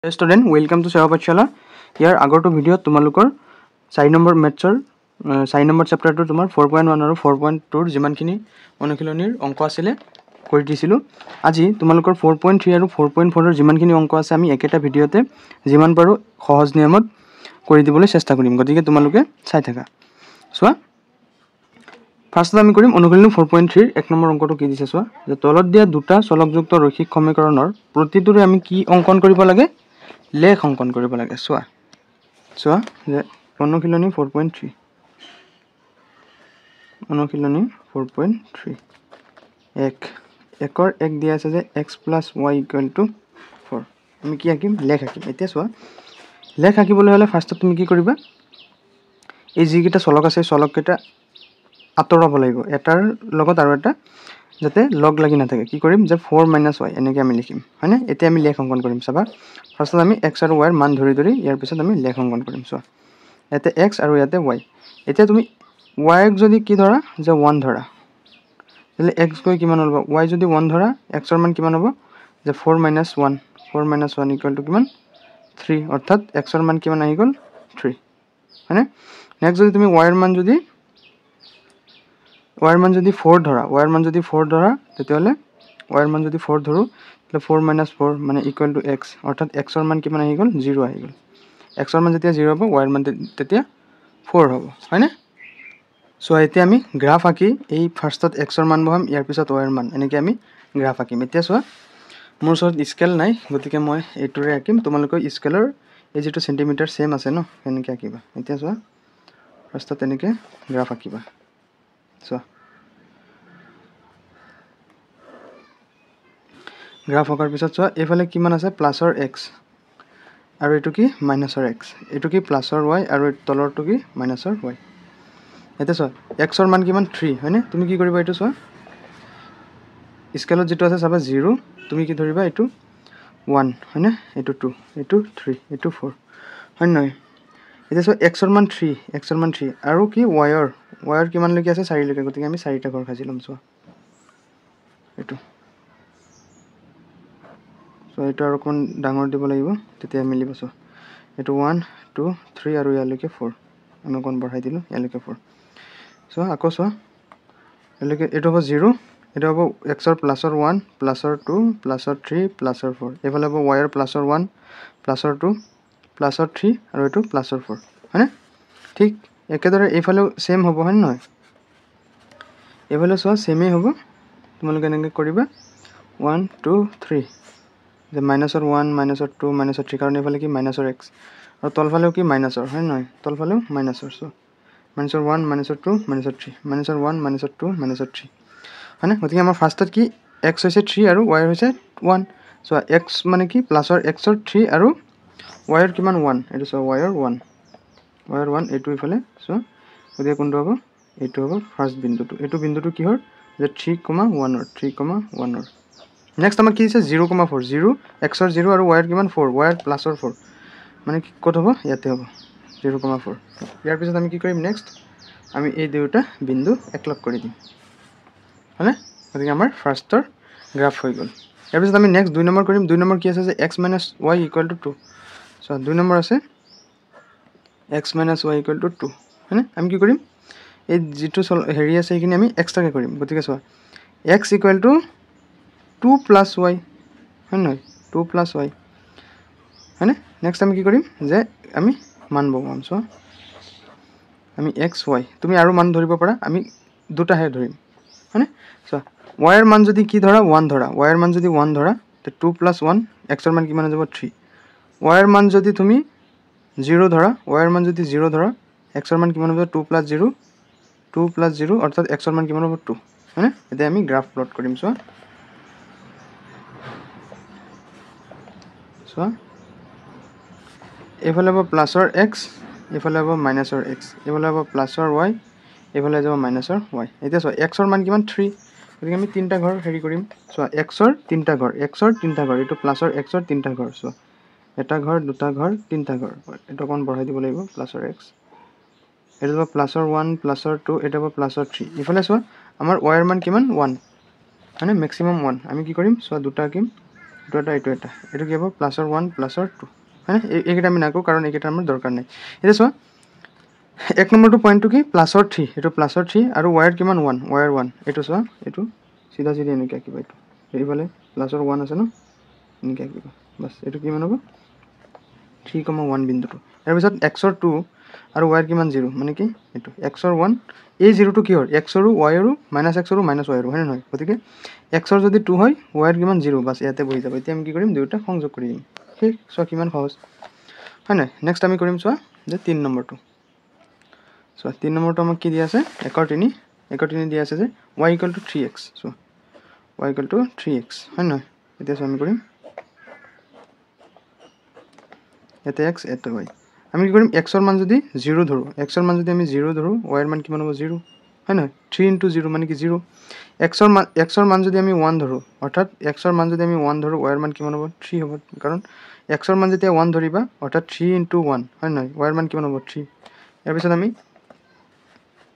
Student, welcome to Seva Pathshala. Here আগৰটো ভিডিঅ'ত তোমালোকৰ 4 নম্বৰ মেথছৰ 4 নম্বৰ চেপ্টাৰটো তোমাৰ 4.1 আৰু 4.2 ৰ যিমানখিনি অনুশীলনীৰ অংক আছিল কৰি দিছিলো। আজি তোমালোকৰ 4.3 আৰু 4.4 ৰ যিমানখিনি অংক আছে আমি একেটা ভিডিঅ'তে যিমান পাৰো সহজ নিয়মত কৰি দিবলৈ চেষ্টা কৰিম। গতিকে তোমালোকে চাই থাকা। চোৱা, ফাৰ্স্টত আমি কৰিম অনুশীলনী 4.3 ৰ 1 নম্বৰ অংকটো কি দিছে চোৱা, যে তলত দিয়া দুটা চলকযুক্ত ৰৈখিক সমীকৰণৰ প্ৰতিটোৰে আমি কি অঙ্কন কৰিব লাগে, লেখ অঙ্কন কৰিব লাগে। চোৱা চোৱা যে অনুশীলনী 4.3 অনুশীলনী 4.3 একৰ এক দিয়া আছে যে x + y = 4। আমি কি আঁকিম, লেখ আঁকিম। এতিয়া চোৱা, লেখ আঁকিবলৈ হলে ফাৰ্স্টত তুমি কি কৰিবা, এই যিকেইটা চলক আছে চলককেইটা আঁতৰাব লাগিব, এটাৰ লগত আৰু এটা যাতে লগ লাগি নাথাকে। কি কৰিম যে 4 - y এনেকৈ আমি লিখিম, হয়নে? এতিয়া আমি লেখ অঙ্কন কৰিম। চাবা, ফাৰ্স্টত আমি x আৰু y ৰ মান ধৰি ধৰি ইয়াৰ পিছত আমি লেখ অঙ্কন কৰিম। চোৱা, ইয়াতে x আৰু ইয়াতে y। এতিয়া তুমি y ক যদি কি ধৰা, যে 1 ধৰা, তেতিয়াহ'লে x গৈ কিমান হ'ব, y যদি 1 ধৰা x ৰ মান কিমান হ'ব, যে 4 - 1 4 - 1 = কিমান, 3, অৰ্থাৎ x ৰ মান কিমান আহি গ'ল, 3, হয়নে? নেক্সট যদি তুমি y ৰ মান যদি 4 ধৰা, y ৰ মান যদি 4 ধৰা, তেতিয়াহ'লে y ৰ মান যদি 4 ধৰো, তাহলে 4 - 4 মানে = x, অৰ্থাৎ x ৰ মান কিমান আহি গ'ল, 0 আহি গ'ল। x ৰ মান যেতিয়া 0 হ'ব, y ৰ মান তেতিয়া 4 হ'ব, হয়নে? সো এতিয়া আমি গ্ৰাফ আঁকি এই ফাৰ্স্টত x ৰ মান বহাম, ইয়াৰ পিছত y ৰ মান, এনেকৈ আমি গ্ৰাফ আঁকিম। এতিয়া চোৱা, মোৰ ওচৰত স্কেল নাই, গতিকে মই এইটোৰে আঁকিম। তোমালোকৰ স্কেলৰ এই যিটো চেণ্টিমিটাৰ সেম আছে ন, এনেকৈ আঁকিবা। এতিয়া চোৱা, ফাৰ্স্টত এনেকৈ গ্ৰাফ আঁকিবা। চোৱা, গ্ৰাফ আঁকাৰ পিছত চোৱা, এইফালে কিমান আছে, প্লাছৰ x আৰু এইটো কি, মাইনাছৰ x, এইটো কি প্লাছৰ y আৰু তলৰটো কি মাইনাছৰ y। এতিয়া চোৱা, x ৰ মান কিমান, 3, হয়নে? তুমি কি কৰিবা, এইটো চোৱা, স্কেলত যিটো আছে চাবা 0, তুমি কি ধৰিবা, এইটো 1, হয়নে? এইটো 2, এইটো 3, এইটো 4, হয় নহয়? এতিয়া চোৱা, x ৰ মান 3, x ৰ মান 3 আৰু কি y ৰ কিমানলৈকে আছে, 4 লৈকে, গতিকে আমি 4টা ঘৰ সাজি ল'ম। চোৱা, এইটো এইটো আৰু অকণমান ডাঙৰ দিব লাগিব, তেতিয়া মিলিব। চোৱা, এইটো 1 2 3 আৰু ইয়ালৈকে 4, আমি অকণ বঢ়াই দিলোঁ, ইয়ালৈকে 4। চোৱা, আকৌ চোৱা, ইয়ালৈকে এইটো হ'ব 0, এইটো হ'ব x ৰ প্লাছৰ 1 প্লাছৰ 2 প্লাছৰ 3 প্লাছৰ 4, এইফালে হ'ব y ৰ প্লাছৰ 1 প্লাছৰ 2 প্লাছৰ 3 আৰু এইটো প্লাছৰ 4, হয়নে? ঠিক একেদৰে এইফালেও সেম হ'ব, হয় নহয়? এইফালে চোৱা, সেমেই হ'ব। তোমালোকে এনেকৈ কৰিবা 1 2 3, যে মাইনাছৰ 1 মাইনাছৰ 2 মাইনাছৰ 3, কাৰণ এইফালে কি মাইনাছৰ x আৰু তলফালেও কি মাইনাছৰ, হয় নহয়? তলফালেও মাইনাছৰ। চোৱা, মাইনাছৰ 1 মাইনাছৰ 2 মাইনাছৰ 3, মাইনাছৰ 1 মাইনাছৰ 2 মাইনাছৰ 3, হয়নে? গতিকে আমাৰ ফাৰ্ষ্টত কি x হৈছে 3 আৰু y হৈছে 1। চোৱা, x মানে কি প্লাছৰ x ৰ 3 আৰু y ৰ কিমান 1, এইটো চোৱা, y ৰ 1, এইটো ইফালে চোৱা, গতিকে কোনটো হ'ব, এইটো হ'ব ফাৰ্ষ্ট বিন্দুটো। এইটো বিন্দুটো কিহৰ, যে 3,1 ৰ 3,1 ৰ। নেক্সট আমাৰ কি আছে, 0,4, 0 x ৰ 0 আৰু y ৰ কিমান 4, y ৰ প্লাছৰ 4, মানে ক'ত হ'ব, ইয়াতে হ'ব 0,4। ইয়াৰ পিছত আমি কি কৰিম, নেক্সট আমি এই দুয়োটা বিন্দু একলগ কৰি দিম, হয়নে? গতিকে আমাৰ ফাৰ্ষ্টৰ গ্ৰাফ হৈ গ'ল। ইয়াৰ পিছত আমি নেক্সট 2 নম্বৰ কৰিম। 2 নম্বৰ কি আছে, যে x - y = 2। চোৱা, 2 নম্বৰ আছে x - y = 2, হয়নে? আমি কি কৰিম, এই যিটো হেৰি আছে সেইখিনি আমি এক্সট্ৰাকৈ কৰিম। গতিকে চোৱা, x = 2 + y, হয় নহয়? 2 + y, হয়নে? নেক্সট আমি কি কৰিম, যে আমি মান বহাম। চোৱা, আমি x y, তুমি আৰু মান ধৰিব পাৰা, আমি দুটাহে ধৰিম, হয়নে? চোৱা, y ৰ মান যদি কি ধৰা, 1 ধৰা, y ৰ মান যদি 1 ধৰা, তে 2 + 1, x ৰ মান কিমান হৈ যাব, 3। y ৰ মান যদি তুমি 0 ধৰা, y ৰ মান যদি 0 ধৰা, x ৰ মান কিমান হ'ব, 2 + 0, 2 + 0, অৰ্থাৎ x ৰ মান কিমান হ'ব, 2, হয়নে? এতিয়া আমি গ্ৰাফ প্লট কৰিম। চোৱা, চোৱা, এইফালে হ'ব প্লাছৰ x, এইফালে হ'ব মাইনাছৰ x, এইফালে হ'ব প্লাছৰ y, এইফালে যাব মাইনাছৰ y। এতিয়া চোৱা, x ৰ মান কিমান, 3, গতিকে আমি 3টা ঘৰ হেৰি কৰিম। চোৱা, x ৰ 3টা ঘৰ, এইটো প্লাছৰ x ৰ 3টা ঘৰ। চোৱা, এটা ঘৰ, দুটা ঘৰ, 3টা ঘৰ, এইটো অকণমান বঢ়াই দিব লাগিব, প্লাছৰ x, এইটো হ'ব প্লাছৰ 1 প্লাছৰ 2, এইটো হ'ব প্লাছৰ 3। ইফালে চোৱা, আমাৰ y ৰ মান কিমান, 1, হয়নে? মেক্সিমাম 1। আমি কি কৰিম, চোৱা, দুটা আঁকিম, এইটো কি হ'ব প্লাছৰ 1 প্লাছৰ 2 হয়নে এইকেইটা আমি নাকো কাৰণ এইকেইটা আমাৰ দৰকাৰ নাই এতিয়া চোৱা এক নম্বৰটো পইণ্টটো কি প্লাছৰ 3 এইটো প্লাছৰ 3 আৰু ৱায়াৰ কিমান 1 ৱায়াৰ 1 এইটো চোৱা এইটো চিধা চিধি এনেকৈ আঁকিবা এইটো এইফালে প্লাছৰ 1 আছে ন এনেকৈ আঁকিবা বাছ এইটো কিমান হ'ব 3,1 বিন্দুটো ইয়াৰ পিছত এক্সৰ 2 আৰু ৱায়াৰ কিমান 0 মানে কি এইটো এক্সৰ 1 এই 0টো কি হয় এক্সৰো ৱায়াৰো মাইনাছ এক্সৰো মাইনাছ ৱায়াৰো হয় নহয় গতিকে এক্সৰ যদি 2 হয় ৱায়াৰ কিমান 0 বাছ ইয়াতে বহি যাব এতিয়া আমি কি কৰিম দুয়োটা সংযোগ কৰি দিম ঠিক চোৱা কিমান সহজ হয় নহয় নেক্সট আমি কৰিম চোৱা যে 3 নম্বৰটো চোৱা 3 নম্বৰটো আমাক কি দিয়া আছে 1/3 দিয়া আছে যে y = 3x চোৱা y = 3x হয় নহয় এতিয়া চোৱা আমি কৰিম এতে x এতে y আমি কি কৰিম x ৰ মান যদি 0 ধৰো x ৰ মান যদি আমি 0 ধৰো y ৰ মান কিমান হ'ব 0 হয় নহয় 3 * 0 মানে কি 0 x ৰ মান যদি আমি 1 ধৰো অৰ্থাৎ x ৰ মান যদি আমি 1 ধৰো y ৰ মান কিমান হ'ব 3 হ'ব কাৰণ x ৰ মান যেতিয়া 1 ধৰিবা অৰ্থাৎ 3 * 1 হয় নহয় y ৰ মান কিমান হ'ব 3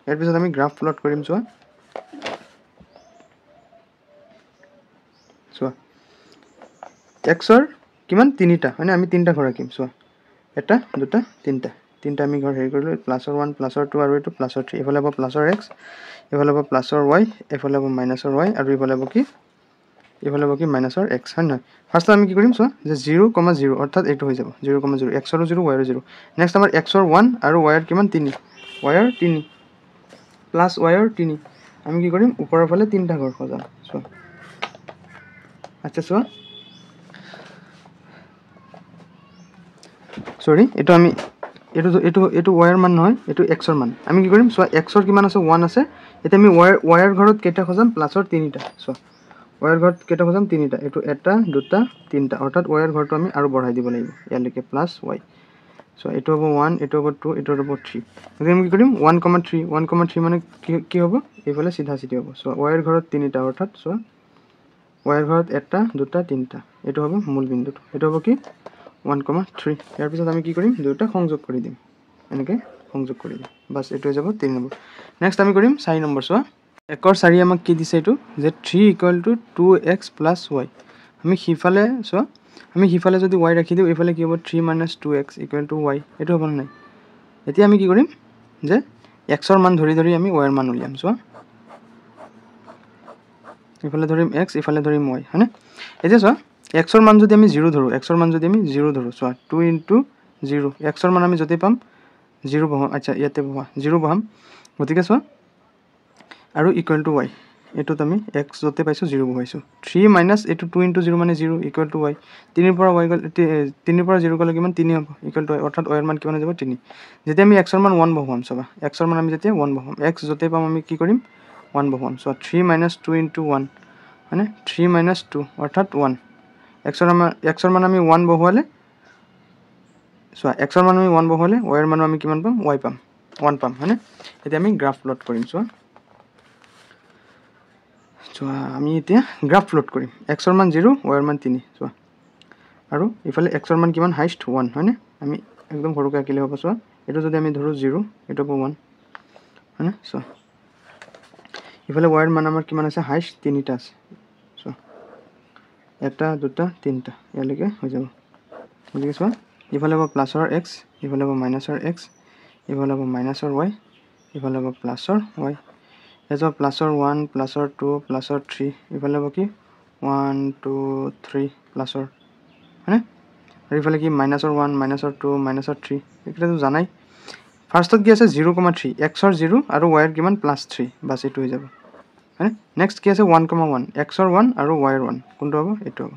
ইয়াৰ পিছত আমি গ্ৰাফ প্লট কৰিম চোৱা x ৰ কিমান 3টা হয় না আমি 3টা ঘৰ আঁকিম চোৱা এটা দুটা তিনটা আমি ঘৰ হেৰি কৰিলো প্লাছৰ 1 প্লাছৰ 2 আৰু এইটো প্লাছৰ 3 এফালে হ'ব প্লাছৰ x এফালে হ'ব প্লাছৰ y এফালে হ'ব মাইনাছৰ y আৰু এফালে হ'ব কি মাইনাছৰ x হয় নহয় ফাৰ্ষ্ট আমি কি কৰিম চোৱা যে 0,0 অৰ্থাৎ এইটো হৈ যাব 0,0 x ৰ 0 y ৰ 0 নেক্সট আমাৰ x ৰ 1 আৰু y ৰ কিমান 3 y ৰ 3 প্লাছ y ৰ 3 আমি কি কৰিম ওপৰৰ ফালে 3টা ঘৰ সজাম চোৱা আচ্ছা চোৱা সৰি এইটো আমি এইটো y ৰ মান নহয় এইটো x ৰ মান আমি কি কৰিম চোৱা x ৰ কিমান আছে 1 আছে এতিয়া আমি y ৰ ঘৰত কেইটা সজাম প্লাছৰ 3টা চোৱা y ৰ ঘৰত কেইটা সজাম 3টা এইটো এটা দুটা তিনটা অৰ্থাৎ y ৰ ঘৰটো আমি আৰু বঢ়াই দিব লাগিব ইয়ালৈকে প্লাছ y সো এইটো হ'ব 1 এইটো হ'ব 2 এইটো হ'ব 3 গতিকে আমি কি কৰিম 1,3 মানে কি হ'ব এইফালে সিধা সিধি হ'ব সো y ৰ ঘৰত 3টা অৰ্থাৎ সো y ৰ ঘৰত এটা দুটা তিনটা এইটো হ'ব মূল বিন্দুটো এইটো হ'ব কি 1,3 ইয়াৰ পিছত আমি কি কৰিম দুটা সংযোগ কৰি দিম এনেকৈ সংযোগ কৰি দিম বাস এইটো হৈ যাব 3 নম্বৰ নেক্সট আমি কৰিম 4 নম্বৰ চোৱা 1/4 আমাক কি দিছে এইটো যে 3 = 2x + y আমি হিফালে চোৱা আমি হিফালে যদি y ৰাখি দিও এইফালে কি হ'ব 3 - 2x = y এইটো হ'ব নাই এতিয়া আমি কি কৰিম যে x ৰ মান ধৰি আমি y ৰ মান উলিয়াম চোৱা ইফালে ধৰিম x ইফালে ধৰিম y হয়নে এতিয়া চোৱা x ৰ মান যদি আমি 0 ধৰো x ৰ মান যদি আমি 0 ধৰো চোৱা 2 * 0 x ৰ মান আমি যতে পাম 0 বহাম আচ্ছা ইয়াতে বহা 0 বহাম গতিকে চোৱা আৰু = y এটোত আমি x যতে পাইছো 0 বহাইছো 3 - এটো 2 * 0 মানে 0 = y 3 ৰ পৰা y গল 3 ৰ পৰা 0 গলে কিমান 3 হ'ব = y অৰ্থাৎ y ৰ মান কিমান হৈ যাব 3 যেতিয়া আমি x ৰ মান 1 বহাম চাবা x ৰ মান আমি যেতিয়া 1 বহাম x যতে পাম আমি কি কৰিম 1 বহাম সো 3 - 2 * 1 মানে 3 - 2 অৰ্থাৎ 1 x ৰ মান আমি 1 বহালে সো x ৰ মান আমি 1 বহালে y ৰ মান আমি কিমান পাম y পাম 1 পাম হয়নে এতিয়া আমি গ্ৰাফ প্লট কৰিম সো আমি এতিয়া গ্ৰাফ প্লট কৰিম x ৰ মান 0 y ৰ মান 3 সো আৰু ইফালে x ৰ মান কিমান হাইষ্ট 1 হয়নে আমি একদম সৰুকৈ আঁকিলে হ'ব সো এটো যদি আমি ধৰো 0 এটো হ'ব 1 হয়নে সো ইফালে y ৰ মান আমাৰ কিমান আছে হাইষ্ট 3টা আছে সো এটা দুটা তিনটা ইয়ালৈকে হৈ যাব গতিকে চোৱা ইফালে হ'ব প্লাছৰ x ইফালে হ'ব মাইনাছৰ x ইফালে হ'ব মাইনাছৰ y ইফালে হ'ব প্লাছৰ y এজো প্লাছৰ 1 প্লাছৰ 2 প্লাছৰ 3 ইফালে হ'ব কি 1 2 3 প্লাছৰ হয়নে আৰু ইফালে কি মাইনাছৰ 1 মাইনাছৰ 2 মাইনাছৰ 3 এইটো জানাই ফাৰ্ষ্টত কি আছে 0,3 x ৰ 0 আৰু y ৰ কিমান +3 বাস এইটো হৈ যাব হয়নে নেক্সট কি আছে 1,1 x ৰ 1 আৰু y ৰ 1 কোনটো হ'ব এইটো হ'ব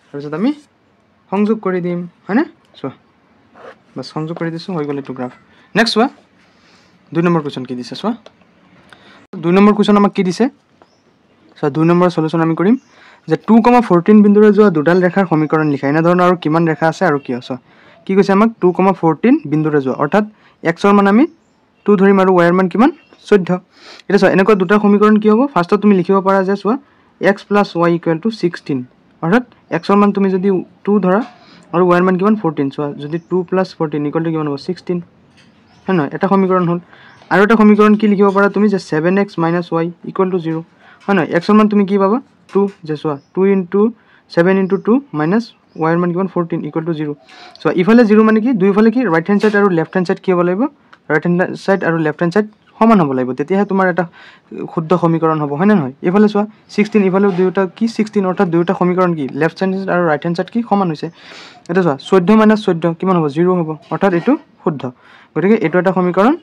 তাৰপিছত আমি সংযোগ কৰি দিম হয়নে চোৱা বাস সংযোগ কৰি দিছো হৈ গ'ল এইটো গ্ৰাফ নেক্সট চোৱা 2 নম্বৰ কোৱেশ্চন কি দিছে চোৱা 2 নম্বৰ কোৱেশ্চন আমাক কি দিছে সো 2 নম্বৰ সলিউশন আমি কৰিম যে 2,14 বিন্দুৰে যোৱা দুডাল ৰেখাৰ সমীকৰণ লিখা এনে ধৰণৰ আৰু কিমান ৰেখা আছে আৰু কি আছে কি কৈছে আমাক 2,14 বিন্দুৰে যোৱা অৰ্থাৎ x ৰ মান আমি 2 ধৰিম আৰু y ৰ মান কিমান 14 এটা চোৱা এনেকুৱা দুটা সমীকৰণ কি হ'ব ফাৰ্ষ্টত তুমি লিখিব পাৰা যে চোৱা x + y = 16 অৰ্থাৎ x ৰ মান তুমি যদি 2 ধৰা আৰু y ৰ মান কিমান 14 চোৱা যদি 2 + 14 = কিমান হ'ব 16 হয় নহয় এটা সমীকৰণ হ'ল আৰু এটা সমীকৰণ কি লিখিব পাৰা তুমি যে 7x - y = 0 হয় নহয় x ৰ মান তুমি কি পাবা 2 যে চোৱা 2 * 7 into 2 minus y মান কিমান 14 equal to 0 সো ইফালে 0 মানে কি দুইফালে কি রাইট হ্যান্ড সাইড আৰু লেফট হ্যান্ড সাইড কি হ'ব লাগিব ৰাইট হ্যান্ড সাইড আৰু লেফট হ্যান্ড সাইড সমান হ'ব লাগিব তেতিয়াহে তোমাৰ এটা শুদ্ধ সমীকৰণ হ'ব হয় না নহয় ইফালে চোৱা 16 ইফালে দুইটা কি 16 অৰ্থাৎ দুইটা সমীকৰণ কি লেফট হ্যান্ড সাইড আৰু ৰাইট হ্যান্ড সাইড কি সমান হৈছে এটা চোৱা 14 minus 14 কিমান হ'ব 0 হ'ব অৰ্থাৎ এটো শুদ্ধ গতিকে এটো এটা সমীকৰণ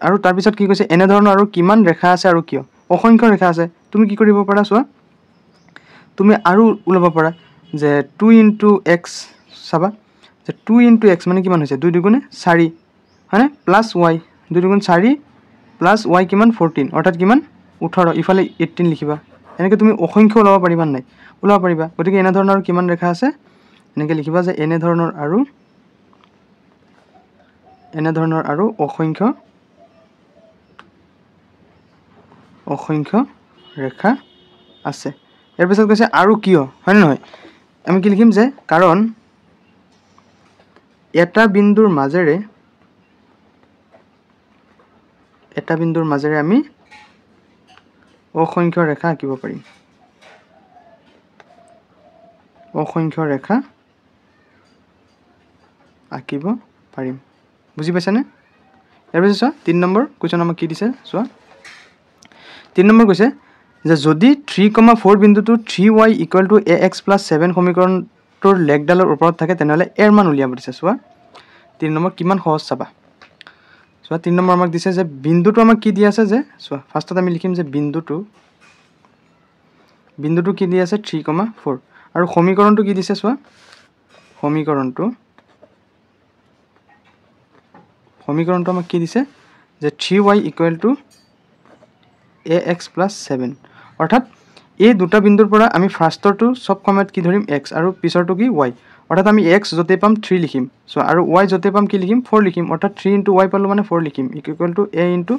আৰু তাৰ পিছত কি কৈছে এনে ধৰণৰ আৰু কিমান ৰেখা আছে আৰু কিয় অসংখ্য ৰেখা আছে তুমি কি কৰিব পাৰা চোৱা তুমি আৰু উলাব পাৰা যে 2 into x চাবা যে 2 into x মানে কিমান হৈছে 2 দুগুণে 4 হয়নে প্লাস y 2 দুগুণ 4 প্লাস y কিমান 14 অৰ্থাৎ কিমান 18 ইফালে 18 লিখিবা এনেকে তুমি অসংখ্য উলাব পাৰিবা নাই উলাব পাৰিবা গতিকে এনে ধৰণৰ কিমান ৰেখা আছে এনেকে লিখিবা যে এনে ধৰণৰ আৰু অসংখ্য ৰেখা আছে ইয়াৰ পিছত কৈছে আৰু কিয় হয় নহয় আমি কি লিখিম যে কাৰণ এটা বিন্দুৰ মাজেৰে আমি অসংখ্য ৰেখা আঁকিব পাৰিম বুজি পাইছানে ইয়াৰ পিছত চোৱা 3 নম্বৰ কোৱেশ্চন আমাক কি দিছে চোৱা 3 নম্বৰ কৈছে যে যদি 3,4 বিন্দুটো 3y = ax + 7 সমীকৰণটোৰ লেগডালৰ ওপৰত থাকে তেনেহলে এৰ মান উলিয়াব দিছে চোৱা 3 নম্বৰ কিমান সহজ চাবা চোৱা 3 নম্বৰ আমাক দিছে যে বিন্দুটো আমাক কি দি আছে যে চোৱা ফাৰ্ষ্টত আমি লিখিম যে বিন্দুটো কি দি আছে 3,4 আৰু সমীকৰণটো কি দিছে চোৱা সমীকৰণটো আমাক কি দিছে যে 3y = ax + 7 অৰ্থাৎ এই দুটা বিন্দুৰ পৰা আমি ফাৰ্ষ্টৰটো সব সময়ত কি ধৰিম x আৰু পিছৰটো কি y অৰ্থাৎ আমি x যতে পাম 3 লিখিম সো আৰু y যতে পাম কি লিখিম 4 লিখিম অৰ্থাৎ 3 into y পালো মানে 4 লিখিম = a into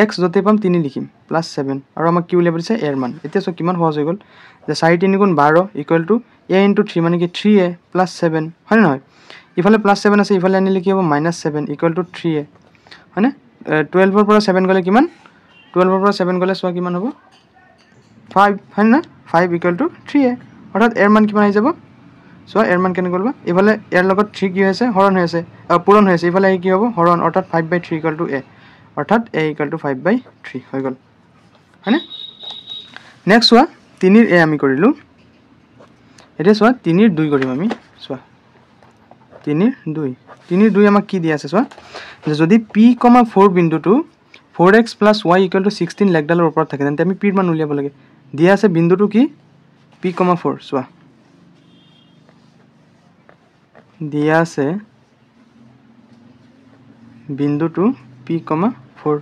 x যতে পাম 3 লিখিম +7 আৰু আমাক কি উলিয়াব দিছে এৰ মান এতিয়া সো কিমান সহজ হৈ গল যে 4 3 * 12 = a into 3 মানে কি 3a + 7 হয় না নহয় ইফালে +7 আছে ইফালে আনিলে কি হ'ব -7 = 3a হয়নে 12 ৰ পৰা 7 গলে কিমান 12 ৰ পৰা 7 গলে সোৱা কিমান হ'ব 5 হয় না 5 = 3a অৰ্থাৎ এৰ মান কিমান আহি যাব সোৱা এৰ মান কেনে কৰবা ইফালে এৰ লগত 3 কি হৈছে হৰণ হৈ আছে পূৰণ হৈ আছে ইফালে কি হ'ব হৰণ অৰ্থাৎ 5/3 = a অৰ্থাৎ a = 5/3 হৈ গল হয়নে নেক্সট সোৱা 3 ৰ a আমি কৰিলো এতিয়া সোৱা 3 ৰ 2 কৰিম আমি সোৱা 3 ৰ 2 আমাক কি দি আছে সোৱা যদি p,4 বিন্দুটো 4x + y = 16 লেগডালৰ ওপৰত থাকে তেন্তে আমি p ৰ মান উলিয়াব লাগে দিয়া আছে বিন্দুটো কি p,4 সোৱা দিয়া আছে বিন্দুটো p,4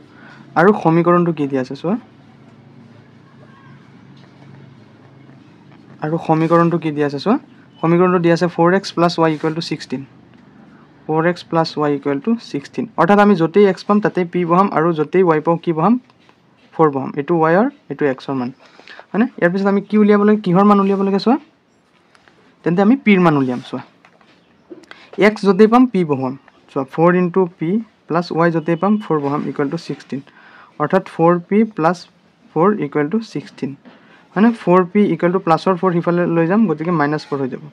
আৰু সমীকৰণটো কি দিয়া আছে সোৱা আৰু সমীকৰণটো কি দিয়া আছে সোৱা সমীকৰণটো দিয়া আছে 4x + y = 16 4x + y = 16 অৰ্থাৎ আমি যতেই x পাম তাতেই p বহাম আৰু যতেই y পাও কি বহাম 4 বহাম এটো y আৰু এটো x ৰ মান মানে ইয়াৰ পিছত আমি কি উলিয়াব লাগে কিহৰ মান উলিয়াব লাগে সোৱা তেন্তে আমি p ৰ মান উলিয়াম সোৱা x যতেই পাম p বহাম সোৱা 4 into p + y যতেই পাম 4 বহাম = 16 অৰ্থাৎ 4p + 4 = 16 মানে 4p = প্লাসৰ 4 হিফালে লৈ যাম গতিকে -4 হৈ যাব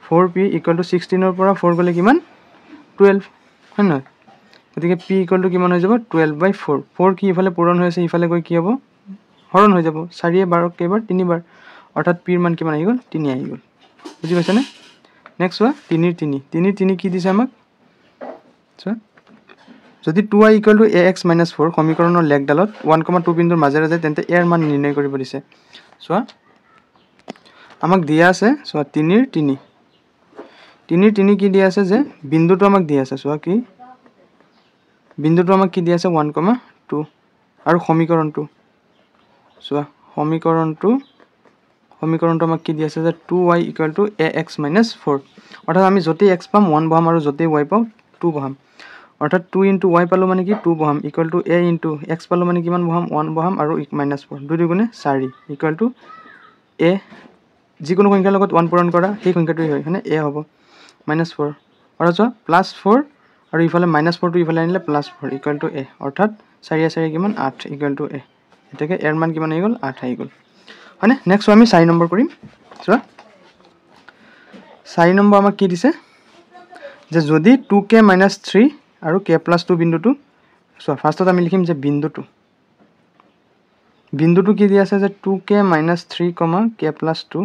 4p = 16 ৰ পৰা 4 গলে কিমান 12 হয় না গতিকে p = কিমান হৈ যাব 12/4 4 কি ইফালে পূৰণ হৈ আছে ইফালে গৈ কি হ'ব হৰণ হৈ যাব 4 এ 12 কেবাৰ 3 বাৰ অৰ্থাৎ p ৰ মান কিমান আহি গল 3 আহি গল বুজি পাইছানে নেক্সট সোৱা 3 কি দিছে আমাক সোৱা যদি 2y = ax - 4 সমীকৰণৰ লেগডালত 1,2 বিন্দুৰ মাজেৰে যায় তেন্তে এৰ মান নিৰ্ণয় কৰিব দিছে সোৱা আমাক দিয়া আছে সোৱা 3 ৰ 3 কি দিয়া আছে যে বিন্দুটো আমাক দিয়া আছে সোৱা কি বিন্দুটো আমাক কি দিয়া আছে 1,2 আৰু সমীকৰণটো সোৱা সমীকৰণটো আমাক কি দিয়া আছে যে 2y = ax - 4 অৰ্থাৎ আমি যতেই x পাম 1 বহাম আৰু যতেই y পাও 2 বহাম অৰ্থাৎ 2 into y পালো মানে কি 2 বহাম = a into x পালো মানে কিমান বহাম 1 বহাম আৰু -4 2 দুগুণে 4 = a যিকোনো সংখ্যাৰ লগত 1 পূৰণ কৰা সেই সংখ্যাটোই হয় মানে a হ'ব -4 অৰ্থাৎ +4 আৰু ইফালে -4 টো ইফালে আনিলে +4 = a অৰ্থাৎ 4 4 কিমান 8 = a এটাকে এৰ মান কিমান আহি গল 8 আহি গল হয়নে নেক্সট আমি 4 নম্বৰ কৰিম চোৱা 4 নম্বৰ আমাক কি দিছে যে যদি 2k - 3 আৰু k + 2 বিন্দুটো চোৱা ফাৰ্ষ্টত আমি লিখিম যে বিন্দুটো কি দি আছে যে 2k - 3, k + 2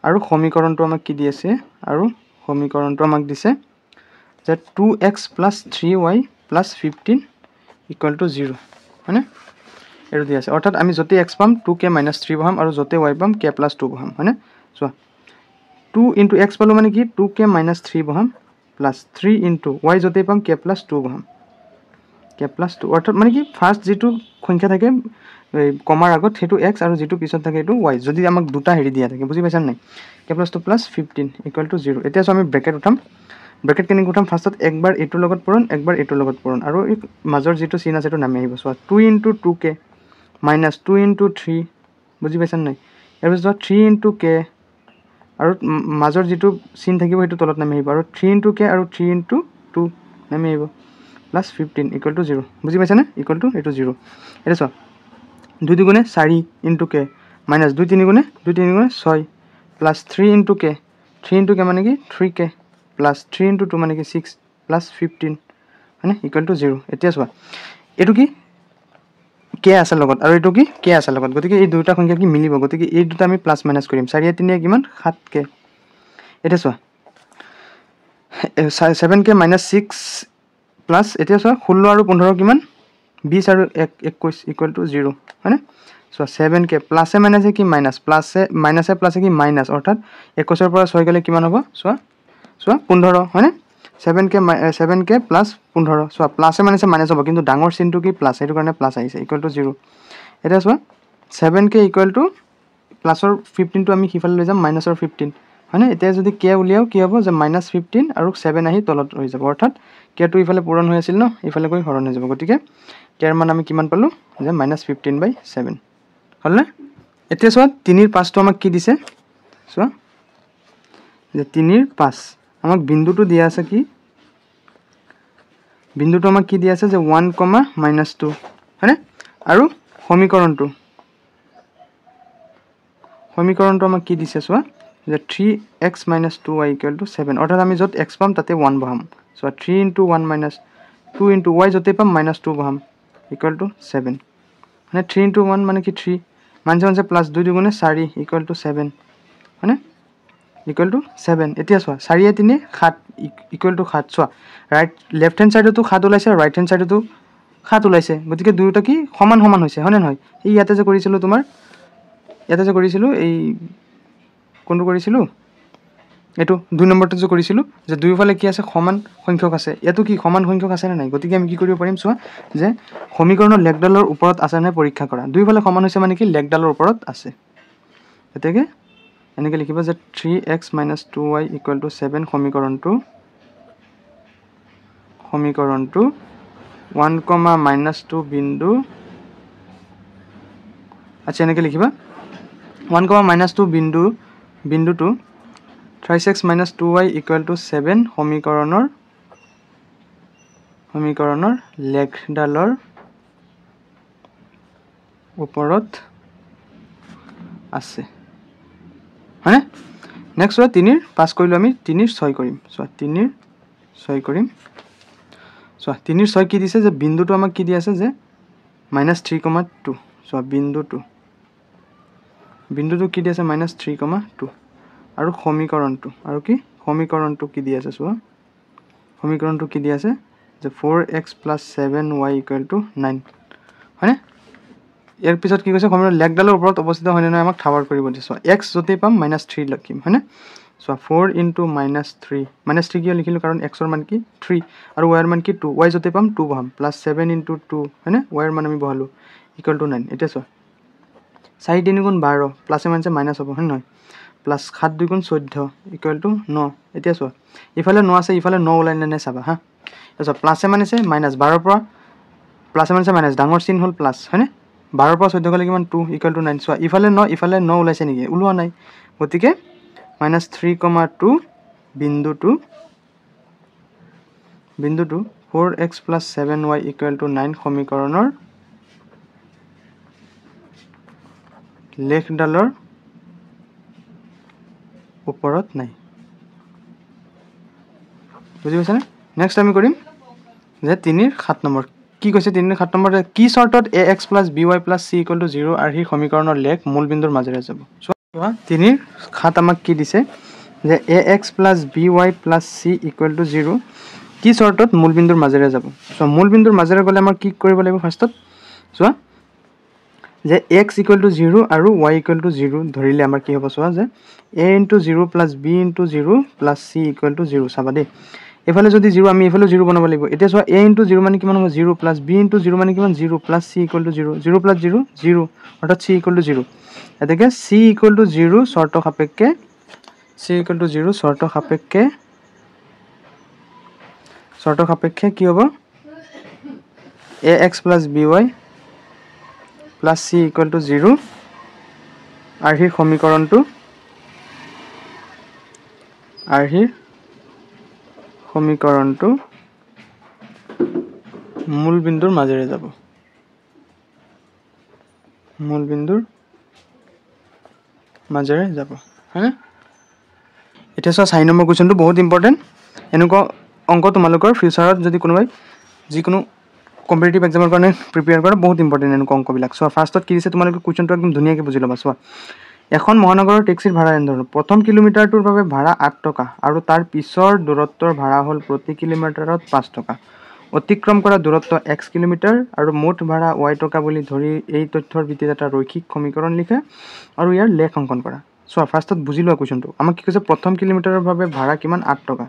আৰু সমীকৰণটো আমাক কি দি আছে আৰু সমীকৰণটো আমাক দিছে যে 2x + 3y + 15 = 0 হয়নে এটো দি আছে অৰ্থাৎ আমি যতে x পাম 2k - 3 বহাম আৰু যতে y পাম k + 2 বহাম হয়নে চোৱা 2 * x পালো মানে কি 2k - 3 বহাম প্লাস 3 * y যতে পাম k + 2 বহাম k + 2 অৰ্থাৎ মানে কি ফাৰ্স্ট যেটো সংখ্যা থাকে কমাৰ আগত হেতু x আৰু যেটো পিছত থাকে হেতু y যদি আমাক দুটা হেৰি দিয়া থাকে বুজি পাইছা নাই k + 2 + 15 = 0 এতিয়া আমি ব্ৰেকেট উঠাম ব্ৰেকেট কেনে উঠাম ফাৰ্স্টত একবাৰ এটোৰ লগত পূৰণ একবাৰ এটোৰ লগত পূৰণ আৰু এই মাজৰ যেটো চিন আছে এটো নামি আহিব চোৱা 2 * 2k - 2 * 3 বুজি পাইছা নাই এৰ পিছত 3 * k আৰু মাজৰ যেটো চিন থাকিব হেতু তলত নামি আহিব আৰু 3 * k আৰু 3 * 2 নামি আহিব প্লাস 15 = 0 বুজি পাইছা না ইকুৱেল টু এটো 0 এটা চোৱা 2 * 4 * k - 2 * 3 * 2 * 3 = 6 প্লাস 3 * k 3 * k মানে কি 3k প্লাস 3 * 2 মানে কি 6 প্লাস 15 মানে ইকুৱেল টু 0 এতিয়া চোৱা এটো কি k আছে লগত আৰু এটো কি k আছে লগত গতিকে এই দুটা সংখ্যা কি মিলিব গতিকে এই দুটা আমি প্লাস মাইনাস কৰিম 4 * 3 কিমান 7k এটা চোৱা 7k - 6 প্লাস এতিয়া চোৱা 16 আৰু 15 কিমান 20 আৰু 21 = 0 হয়নে সো 7k প্লাসে মাইনাসে কি মাইনাস প্লাসে মাইনাসে প্লাসে কি মাইনাস অর্থাৎ 21 ৰ পৰা 6 গলে কিমান হ'ব সোৱা 15 হয়নে 7k প্লাস 15 সোৱা প্লাসে মাইনাসে মাইনাস হ'ব কিন্তু ডাঙৰ চিনটো কি প্লাস এটো কাৰণে প্লাস আহিছে = 0 এটা সোৱা 7k = প্লাসৰ 15 টো আমি হিফালে লৈ যাম মাইনাসৰ 15 হয়নে এতিয়া যদি k উলিয়াও কি হ'ব যে -15 আৰু 7 আহি তলত হৈ যাব অৰ্থাৎ k টো ইফালে পূৰণ হৈ আছিল ন ইফালে গৈ হৰণ হৈ যাব গতিকে k ৰ মান আমি কিমান পালো যে -15/7 হল না এতিয়া সোৱা 3 ৰ 5 টো আমাক কি দিছে সোৱা যে 3 ৰ 5 আমাক বিন্দুটো দিয়া আছে কি বিন্দুটো আমাক কি দিয়া আছে যে 1, -2 হয়নে আৰু সমীকৰণটো আমাক কি দিছে সোৱা যে 3x - 2y = 7 অৰ্থাৎ আমি যত x পাম তাতে 1 বহাম সোৱা 3 * 1 - 2 * y যতে পাম -2 বহাম = 7 মানে 3 * 1 মানে কি 3 মাইনাস প্লাস 2 * 4 = 7 হয়নে = 7 এতিয়া সোৱা 4 * 3 7 = 7 সোৱা রাইট লেফট হ্যান্ড সাইডতো 7 ওলাইছে রাইট হ্যান্ড সাইডতো 7 ওলাইছে গতিকে দুইটা কি সমান সমান হৈছে হয়নে নহয় এই ইয়াতে যে কৰিছিলো তোমাৰ ইয়াতে যে কৰিছিলো এই কোনটো কৰিছিলো এটো 2 নম্বৰটো যে কৰিছিলো যে দুইফালে কি আছে সমান সংখ্যক আছে এটো কি সমান সংখ্যক আছে না নাই গতিকে আমি কি কৰিব পাৰিম সোৱা যে সমীকৰণৰ লেখডালৰ ওপৰত আছে না পৰীক্ষা কৰা দুইফালে সমান হৈছে মানে কি লেখডালৰ ওপৰত আছে এতেকে এনেকে লিখিব যে 3x - 2y = 7 সমীকৰণটো 1, -2 বিন্দু আচ্ছা এনেকে লিখিবা 1, -2 বিন্দুটো 3x - 2y = 7 সমীকৰণৰ লেখডালৰ ওপৰত আছে হয়নে নেক্সট সোৱা 3 ৰ 5 কৰিলো আমি 3 ৰ 6 কৰিম সোৱা 3 ৰ 6 কৰিম সোৱা 3 ৰ 6 কি দিছে যে বিন্দুটো আমাক কি দি আছে যে -3,2 সোৱা বিন্দুটো কি দি আছে -3,2 আৰু সমীকৰণটো কি দি আছে সোৱা সমীকৰণটো কি দি আছে যে 4x + 7y = 9 হয়নে ইয়াৰ পিছত কি কৈছে সমীকৰণৰ লেখডালৰ ওপৰত অৱস্থিত হয়নে নহয় আমাক ঠাৱৰ কৰিব দিছে x যতে পাম -3 লিখিম হয়নে সো 4 * -3 -3 কিয় লিখিলো কাৰণ x ৰ মান কি 3 আৰু y ৰ মান কি 2 y যতে পাম 2 বহাম প্লাস 7 * 2 হয়নে y ৰ মান আমি বহালো = 9 এতিয়া সোৱা 4 * 3 = 12 প্লাসে মাইনাসে মাইনাস হ'ব হয় নহয় প্লাস 7 * 2 = 14 = 9 এতিয়া সোৱা ইফালে 9 আছে ইফালে 9 ওলাই নাই চাবা হা এতিয়া প্লাসে মাইনাসে মাইনাস 12 ৰ পৰা প্লাসে মাইনাসে মাইনাস ডাঙৰ চিন হল প্লাস হয়নে 12 ৰ পৰা 14 গলে কিমান 2 = 9 সোৱা ইফালে 9 ওলাইছে নেকি ওলোৱা নাই গতিকে -3,2 বিন্দুটো 4x + 7y = 9 সমীকৰণৰ লেখডালৰ ওপৰত নাই বুজি পাইছানে নেক্সট আমি কৰিম যে 3 ৰ 7 নম্বৰ কি কৈছে 3 ৰ 7 নম্বৰ কি শৰ্তত ax + by + c = 0 আৰ্হি সমীকৰণৰ লেখ মূল বিন্দুৰ মাজেৰে যাব চোৱা 3 ৰ 7 আমাক কি দিছে যে ax + by + c = 0 কি শৰ্তত মূল বিন্দুৰ মাজেৰে যাব সো মূল বিন্দুৰ মাজেৰে গলে আমাৰ কি কৰিব লাগিব ফাৰ্ষ্টত চোৱা যে x = 0 আৰু y = 0 ধৰিলে আমাৰ কি হ'ব চোৱা যে a * 0 + b * 0 + c = 0 চাবা দে এফালে যদি 0 আমি এফালে 0 বনাব লাগিব এতিয়া চোৱা a * 0 মানে কিমান হ'ব 0 + b * 0 মানে কিমান 0 + c = 0 0 + 0 0 অৰ্থাৎ c = 0 এতেকে c = 0 শৰ্ত সাপেক্ষে c = 0 শর্ত সাপেক্ষে কি হবে ax + by + c = 0 আৰ্হিৰ সমীকৰণটো মূল বিন্দুৰ মাজেৰে যাব হয়নে এটা সব 6 নম্বৰ কোৱেশ্চনটো বহুত ইম্পৰ্টেন্ট এনেকুৱা অংক তোমালোকৰ ফিউচাৰত যদি কোনোবাই যিকোনো কম্পিটিটিভ এক্সামৰ কাৰণে প্ৰিপেয়াৰ কৰা বহুত ইম্পৰ্টেন্ট এনেকুৱা অংকবিলাক সো ফাৰ্ষ্টত কি দিছে তোমালোকে কোৱেশ্চনটো একদম ধুনীয়াকৈ বুজি ল'বা সো এখন মহানগৰৰ টেক্সিৰ ভাড়া এনেধৰণৰ প্ৰথম কিলোমিটাৰটোৰ বাবে ভাড়া 8 টকা আৰু তাৰ পিছৰ দূৰত্বৰ ভাড়া হ'ল প্ৰতি কিলোমিটাৰত 5 টকা অতিক্ৰম কৰা দূৰত্ব x কিলোমিটাৰ আৰু মুঠ ভাড়া y টকা বুলি ধৰি এই তথ্যৰ ভিত্তিত এটা ৰৈখিক সমীকৰণ লিখা আৰু ইয়াৰ লেখ অংকন কৰা সো ফাৰ্ষ্টত বুজি লোৱা কোৱেশ্চনটো আমাক কি কৈছে প্ৰথম কিলোমিটাৰৰ বাবে ভাড়া কিমান 8 টকা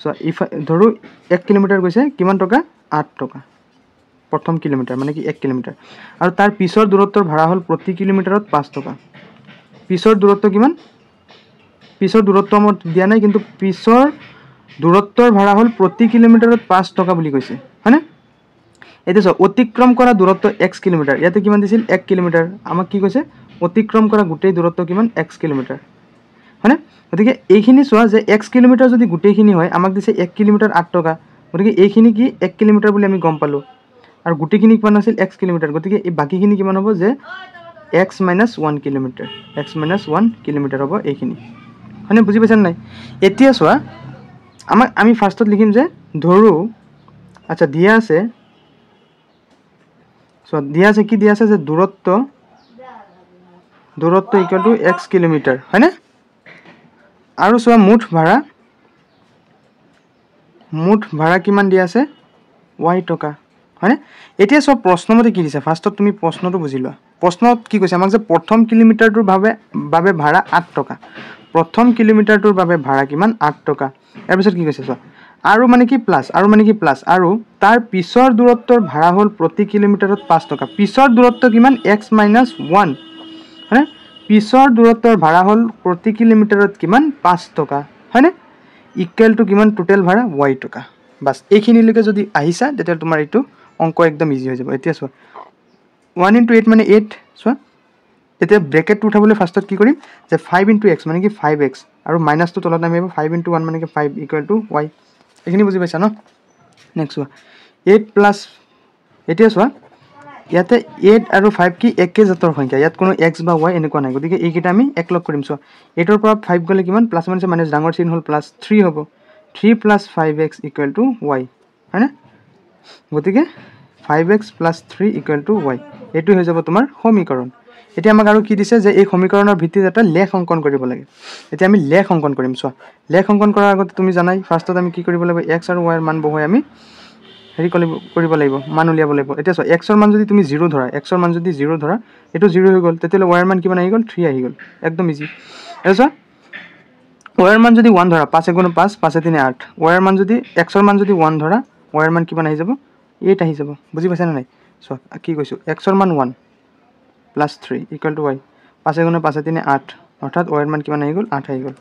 সো ইফ ধৰো 1 কিলোমিটাৰ গৈছে কিমান টকা 8 টকা প্ৰথম কিলোমিটাৰ মানে কি 1 কিলোমিটাৰ আৰু তাৰ পিছৰ দূৰত্বৰ ভাড়া হ'ল প্ৰতি কিলোমিটাৰত 5 টকা পিছৰ দূৰত্ব কিমান পিছৰ দূৰত্ব মই দিয়া নাই কিন্তু পিছৰ দূৰত্বৰ ভাড়া হ'ল প্ৰতি কিলোমিটাৰত 5 টকা বুলি কৈছে হয়নে এতে সব অতিক্ৰম কৰা দূৰত্ব x কিলোমিটাৰ ইয়াতে কিমান দিছিল 1 কিলোমিটাৰ আমাক কি কৈছে অতিক্ৰম কৰা গোটেই দূৰত্ব কিমান x কিলোমিটাৰ হয়নে গতিকে এইখিনি চোৱা যে x কিলোমিটাৰ যদি গোটেইখিনি হয় আমাক দিছে 1 কিলোমিটাৰ 8 টকা গতিকে এইখিনি কি 1 কিলোমিটাৰ বুলি আমি গম পালো আৰু গোটেইখিনি কিমান আছিল x কিলোমিটাৰ গতিকে এই বাকিখিনি কিমান হ'ব যে x - 1 কিলোমিটাৰ x - 1 কিলোমিটাৰ হ'ব এইখিনি হয়নে বুজি পাইছানে নাই এতিয়া চোৱা আমি ফাৰ্ষ্টত লিখিম যে ধৰো আচ্ছা দিয়া আছে সো দিয়া আছে কি দিয়া আছে যে দূৰত্ব = x কিলোমিটাৰ হয়নে আৰু চোৱা মুঠ ভাড়া কিমান দিয়া আছে y টকা হয়নে এতিয়া সব প্ৰশ্নমতে কি দিছে ফাৰ্ষ্টত তুমি প্ৰশ্নটো বুজি লোৱা প্ৰশ্নত কি কৈছে আমাক যে প্ৰথম কিলোমিটাৰটোৰ বাবে ভাড়া 8 টকা প্ৰথম কিলোমিটাৰটোৰ বাবে ভাড়া কিমান 8 টকা ইয়াৰ পিছত কি কৈছে চোৱা আৰু মানে কি প্লাস আৰু তাৰ পিছৰ দূৰত্বৰ ভাড়া হ'ল প্ৰতি কিলোমিটাৰত 5 টকা পিছৰ দূৰত্ব কিমান x - 1 হয়নে পিছৰ দূৰত্বৰ ভাড়া হ'ল প্ৰতি কিলোমিটাৰত কিমান 5 টকা হয়নে ইকুৱেল টু কিমান টোটাল ভাড়া y টকা বাস এইখিনিলৈকে যদি আহিছা তেতিয়া তোমাৰ এইটো অংক একদম ইজি হৈ যাব এতিয়া চোৱা 1 * 8 মানে 8 চোৱা এতিয়া ব্ৰেকেট উঠাবলৈ ফাৰ্ষ্টত কি কৰিম যে 5 * x মানে কি 5x আৰু মাইনাসটো তলত নামিব 5 * 1 মানে কি 5 = y এইখিনি বুজি পাইছা ন নেক্সট চোৱা 8 প্লাস এতিয়া চোৱা ইয়াতে 8 আৰু 5 কি একে জাতৰ সংখ্যা ইয়াত কোনো x বা y এনেকুৱা নাই গতিকে এইকেইটা আমি একলগ কৰিম চোৱা 8 ৰ পৰা 5 গলে কিমান প্লাস মানে মাইনাস ডাঙৰ চিন হ'ল প্লাস 3 হ'ব 3 + 5x = y হয়নে গতিকে 5x + 3 = y এটো হৈ যাব তোমাৰ সমীকৰণ এতিয়া আমাক আৰু কি দিছে যে এই সমীকৰণৰ ভিত্তিত এটা লেখ অংকন কৰিব লাগে এতিয়া আমি লেখ অংকন কৰিম চোৱা লেখ অংকন কৰাৰ আগতে তুমি জানাই ফাৰ্ষ্টত আমি কি কৰিব লাগিব x আৰু y ৰ মান বহুৱাই আমি হেৰি কৰিব লাগিব মান উলিয়াব লাগিব এতিয়া চোৱা x ৰ মান যদি তুমি 0 ধৰা x ৰ মান যদি 0 ধৰা এটো 0 হৈ গ'ল তেতিয়ালে y ৰ মান কিমান আহি গ'ল 3 আহি গ'ল একদম ইজি এতিয়া চোৱা y ৰ মান যদি 1 ধৰা 5 * 5 5 * 3 8 y ৰ মান যদি x ৰ মান যদি 1 ধৰা y ৰ মান কিমান আহি যাব 8 আহি যাব বুজি পাইছা নাই চোৱা কি কৈছো x ৰ মান 1 + 3 = y 5 * 5 = 3 8 অৰ্থাৎ y ৰ মান কিমান আহি গ'ল 8 আহি গ'ল